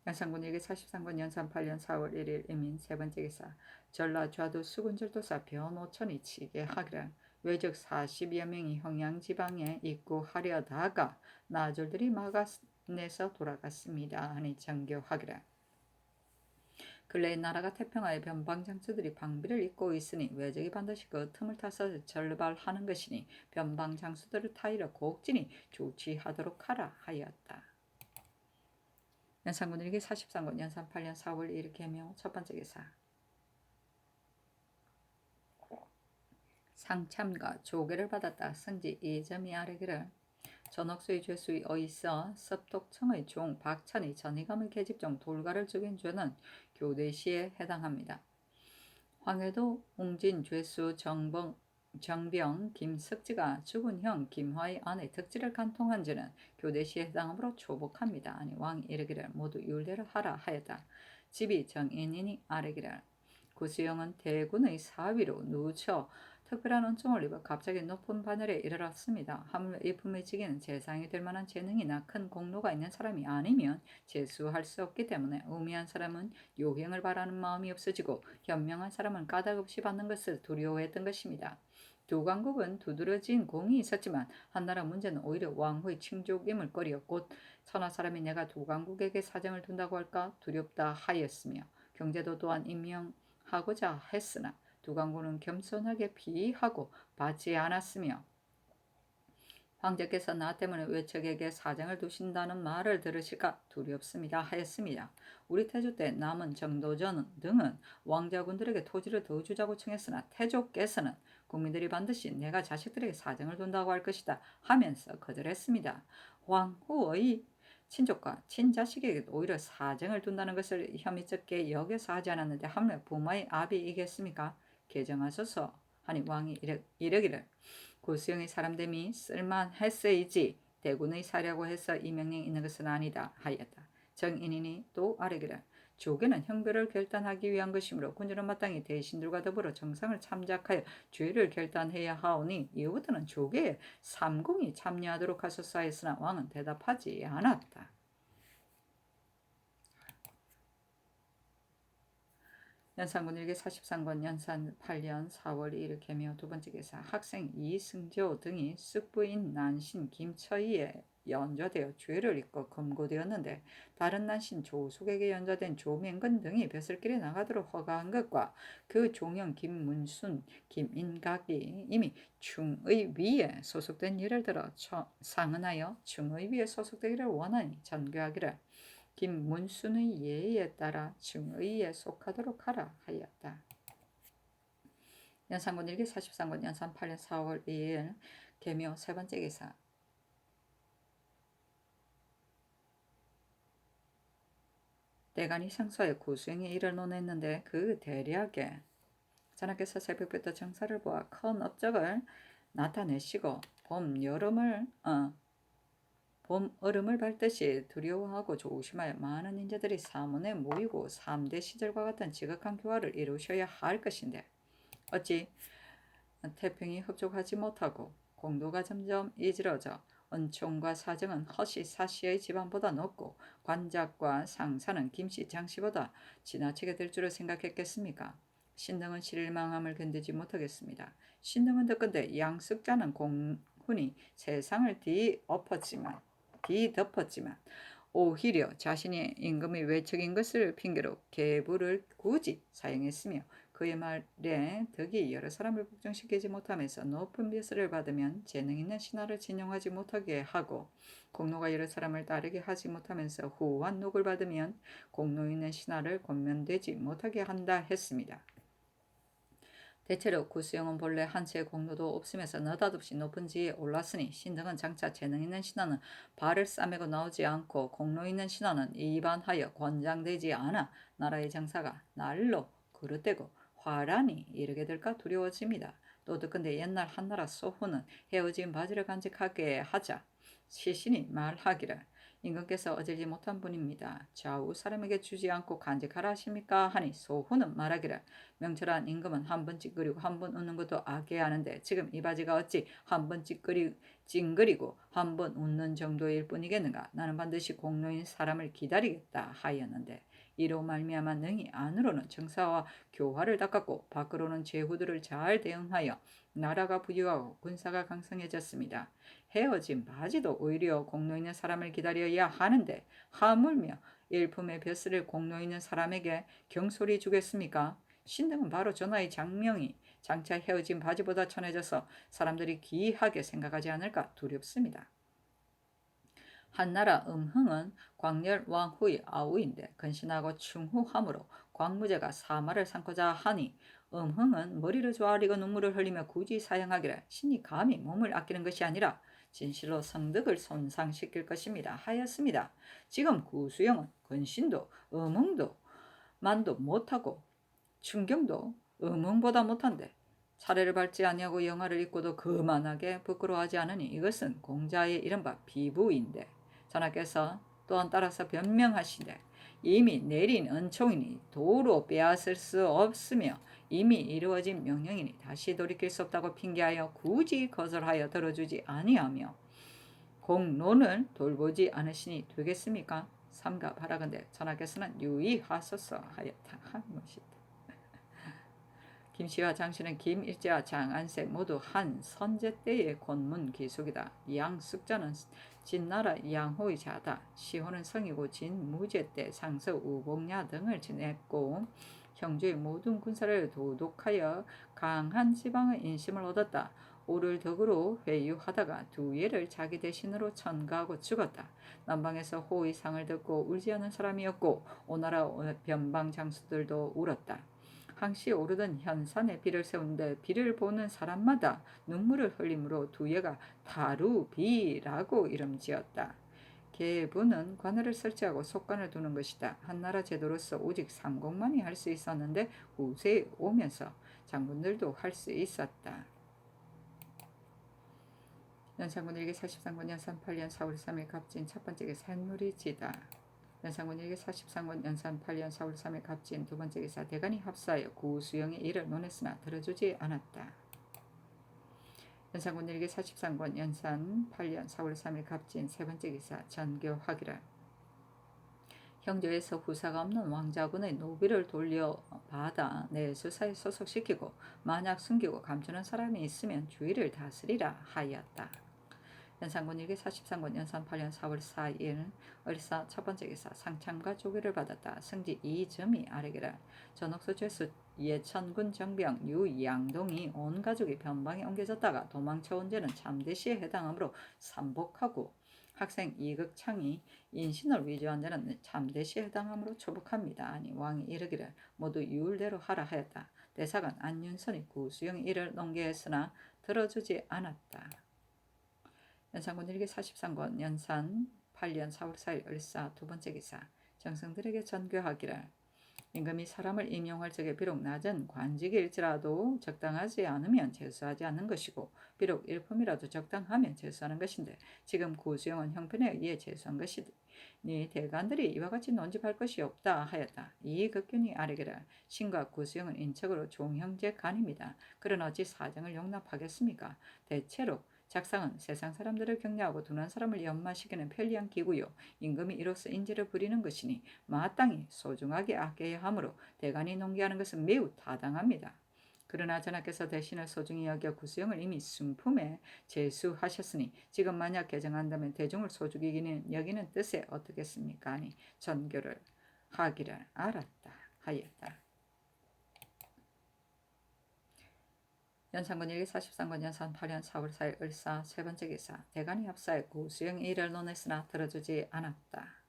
연산군 일기 43권 연산 8년 4월 1일 이민 세 번째 기사 전라 좌도 수군절도사 변오천이 치게 하기를 외적 40여 명이 형양지방에 입구하려다가 나졸들이 막아내서 돌아갔습니다. 하니 정교하기를. 근래에 나라가 태평하여 변방장수들이 방비를 잇고 있으니 외적이 반드시 그 틈을 타서 절발하는 것이니 변방장수들을 타이려 곡진히 조치하도록 하라 하였다. 연산군 일기 43권 연산 8년 4월 1일 개명 첫 번째 기사 상참과 조계를 받았다. 선지 이점이 아래기를 전옥수의 죄수의 어이서 섭독청의 종 박찬이 전이감의 계집종 돌가를 죽인 죄는 교대시에 해당합니다. 황해도 웅진 죄수 정병 김석지가 죽은 형 김화의 아내 덕지를 간통한 죄는 교대시에 해당하므로 초복합니다. 아니 왕이 이르기를 모두 율례를 하라 하였다. 집이 정인이니 아뢰기를 구수영은 대군의 사위로 누처 특별한 은총을 입어 갑자기 높은 반열에 이르렀습니다. 하물며 이 품의지기는 재상이 될 만한 재능이나 큰 공로가 있는 사람이 아니면 재수할 수 없기 때문에 우매한 사람은 요행을 바라는 마음이 없어지고 현명한 사람은 까닭없이 받는 것을 두려워했던 것입니다. 두 강국은 두드러진 공이 있었지만 한나라 문제는 오히려 왕후의 칭족임을 꺼려 곧 천하 사람이 내가 두 강국에게 사정을 둔다고 할까 두렵다 하였으며 경제도 또한 임명하고자 했으나 두 강국은 겸손하게 피하고 받지 않았으며 황제께서 나 때문에 외척에게 사정을 두신다는 말을 들으실까 두렵습니다 하였습니다. 우리 태조 때 남은 정도전 등은 왕자군들에게 토지를 더 주자고 청했으나 태조께서는 국민들이 반드시 내가 자식들에게 사정을 둔다고 할 것이다 하면서 거절했습니다. 황후의 친족과 친자식에게도 오히려 사정을 둔다는 것을 혐의쩍게 여겨서 하지 않았는데 하물며 부모의 압이이겠습니까? 개정하소서 하니 왕이 이르기를 구수영의 사람됨이 쓸만했어이지 대군의 사려고 해서 이 명령이 있는 것은 아니다 하였다. 정인인이 또 아뢰기를 조계는 형벌을 결단하기 위한 것이므로 군주는 마땅히 대신들과 더불어 정상을 참작하여 죄를 결단해야 하오니 이후부터는 조계에 삼공이 참여하도록 하소서 하였으나 왕은 대답하지 않았다. 연산군 일기 43권 연산 8년 4월 2일 개묘 두 번째 기사 학생 이승조 등이 쓱부인 난신 김처희에 연좌되어 죄를 입고 검거되었는데 다른 난신 조숙에게 연좌된 조맹근 등이 벼슬길에 나가도록 허가한 것과 그 종영 김문순, 김인각이 이미 충의위에 소속된 일을 들어 상언하여 충의위에 소속되기를 원하니 전교하기를 김문순의 예에 따라 증의에 속하도록 하라 하였다. 연산군 일기 43권 연산 8년 4월 2일 개묘 세 번째 기사 대간이 상소에 구수행의 일을 논했는데 그 대략에 전하께서 새벽부터 정사를 보아 큰 업적을 나타내시고 봄 얼음을 밟듯이 두려워하고 조심하여 많은 인자들이 사문에 모이고 3대 시절과 같은 지극한 교화를 이루셔야 할 것인데 어찌 태평이 흡족하지 못하고 공도가 점점 이지러져 은총과 사정은 허시사시의 집안보다 높고 관작과 상사는 김씨 장씨보다 지나치게 될 줄을 생각했겠습니까? 신등은 실망함을 견디지 못하겠습니다. 신등은 듣건대 양숙자는 공훈이 세상을 뒤덮었지만 오히려 자신의 임금이 외척인 것을 핑계로 계부를 굳이 사용했으며 그의 말에 덕이 여러 사람을 복종시키지 못하면서 높은 벼슬을 받으면 재능 있는 신하를 진용하지 못하게 하고 공로가 여러 사람을 따르게 하지 못하면서 후한 녹을 받으면 공로 있는 신하를 권면되지 못하게 한다 했습니다. 대체로 구수영은 본래 한 채의 공로도 없으면서 느닷없이 높은 지위에 올랐으니 신등은 장차 재능 있는 신하는 발을 싸매고 나오지 않고 공로 있는 신하는 이반하여 권장되지 않아 나라의 장사가 날로 그릇되고 화란이 이르게 될까 두려워집니다. 또 듣건대 옛날 한나라 소훈은 헤어진 바지를 간직하게 하자 시신이 말하기를 임금께서 어질지 못한 분입니다. 좌우 사람에게 주지 않고 간직하라 하십니까? 하니 소훈은 말하기를 명철한 임금은 한 번 찡그리고 한 번 웃는 것도 아껴하는데 지금 이 바지가 어찌 한 번 찡그리고 한 번 웃는 정도일 뿐이겠는가? 나는 반드시 공로인 사람을 기다리겠다 하였는데 이로 말미암아 능히 안으로는 정사와 교화를 닦았고 밖으로는 제후들을 잘 대응하여 나라가 부유하고 군사가 강성해졌습니다. 헤어진 바지도 오히려 공로 있는 사람을 기다려야 하는데 하물며 일품의 벼슬을 공로 있는 사람에게 경솔히 주겠습니까? 신등은 바로 전하의 장명이 장차 헤어진 바지보다 천해져서 사람들이 기이하게 생각하지 않을까 두렵습니다. 한나라 음흥은 광렬 왕후의 아우인데 근신하고 충후함으로 광무제가 사마를 삼고자 하니 음흥은 머리를 조아리고 눈물을 흘리며 굳이 사양하기를 신이 감히 몸을 아끼는 것이 아니라 진실로 성덕을 손상시킬 것입니다 하였습니다. 지금 구수영은 근신도 음흥도 만도 못하고 충경도 음흥보다 못한데 차례를 밟지 아니하고 영화를 입고도 그만하게 부끄러워하지 않으니 이것은 공자의 이른바 비부인데 전하께서 또한 따라서 변명하시되 이미 내린 은총이니 도로 빼앗을 수 없으며 이미 이루어진 명령이니 다시 돌이킬 수 없다고 핑계하여 굳이 거절하여 들어주지 아니하며 공론을 돌보지 않으시니 되겠습니까? 삼가 바라건대 전하께서는 유의하소서 하였다 하는 것이다. 김씨와 장씨는 김일제와 장안색 모두 한 선제 때의 권문 기속이다. 양숙자는 진나라 양호의 자다. 시호는 성이고 진무제 때 상서 우봉야 등을 지냈고 형주의 모든 군사를 도독하여 강한 지방의 인심을 얻었다. 오를 덕으로 회유하다가 두 예를 자기 대신으로 천가하고 죽었다. 남방에서 호의 상을 듣고 울지 않은 사람이었고 오나라 변방 장수들도 울었다. 항시 오르던 현산에 비를 세운데 비를 보는 사람마다 눈물을 흘림으로 두예가 타루비라고 이름 지었다. 계부는 관할을 설치하고 속관을 두는 것이다. 한나라 제도로서 오직 상공만이 할 수 있었는데 후세에 오면서 장군들도 할 수 있었다. 연산군 일기 43권 연산 8년 4월 3일 갑진 첫 번째 게 산누리지다. 연산군 일기 43권 연산 8년 4월 3일 갑진 두 번째 기사 대간이 합사하여 구수영의 일을 논했으나 들어주지 않았다. 연산군 일기 43권 연산 8년 4월 3일 갑진 세 번째 기사 전교하기라. 형제에서 후사가 없는 왕자군의 노비를 돌려받아 내 수사에 소속시키고 만약 숨기고 감추는 사람이 있으면 주의를 다스리라 하였다. 연산군 일기 43권 연산 8년 4월 4일 을사 첫 번째 기사 상창과 조기를 받았다. 승지 이점이 아래기라. 전옥수 죄수 예천군 정병 유양동이 온 가족이 변방에 옮겨졌다가 도망쳐온 죄는 참대시에 해당하므로 삼복하고 학생 이극창이 인신을 위조한 죄는 참대시에 해당하므로 초복합니다. 아니 왕이 이르기를 모두 유율대로 하라 하였다. 대사관 안윤선이 구수영의 일을 논계했으나 들어주지 않았다. 연산군 일기 43권 연산 8년 4월 4일 을사 두 번째 기사 정성들에게 전교하기를. 임금이 사람을 임용할 적에 비록 낮은 관직일지라도 적당하지 않으면 제수하지 않는 것이고 비록 일품이라도 적당하면 제수하는 것인데 지금 구수영은 형편에 의해 제수한 것이다. 네 대관들이 이와 같이 논집할 것이 없다 하였다. 이 극균이 아래기를 신과 구수영은 인척으로 종형제 간입니다. 그러나 어찌 사정을 용납하겠습니까? 대체로 작상은 세상 사람들을 격려하고 둔한 사람을 연마시키는 편리한 기구요. 임금이 이로써 인지를 부리는 것이니 마땅히 소중하게 아껴야 하므로 대간이 농기하는 것은 매우 타당합니다. 그러나 전하께서 대신을 소중히 여겨 구수영을 이미 순품에 제수하셨으니 지금 만약 개정한다면 대중을 소중히 여기는 뜻에 어떻겠습니까? 아니 전교를 하기를 알았다 하였다. 연산군 1243권 연산 8년 4월 4일 을사 세 번째 기사 대간이 합사에 구수영의 일을 논했으나 들어주지 않았다.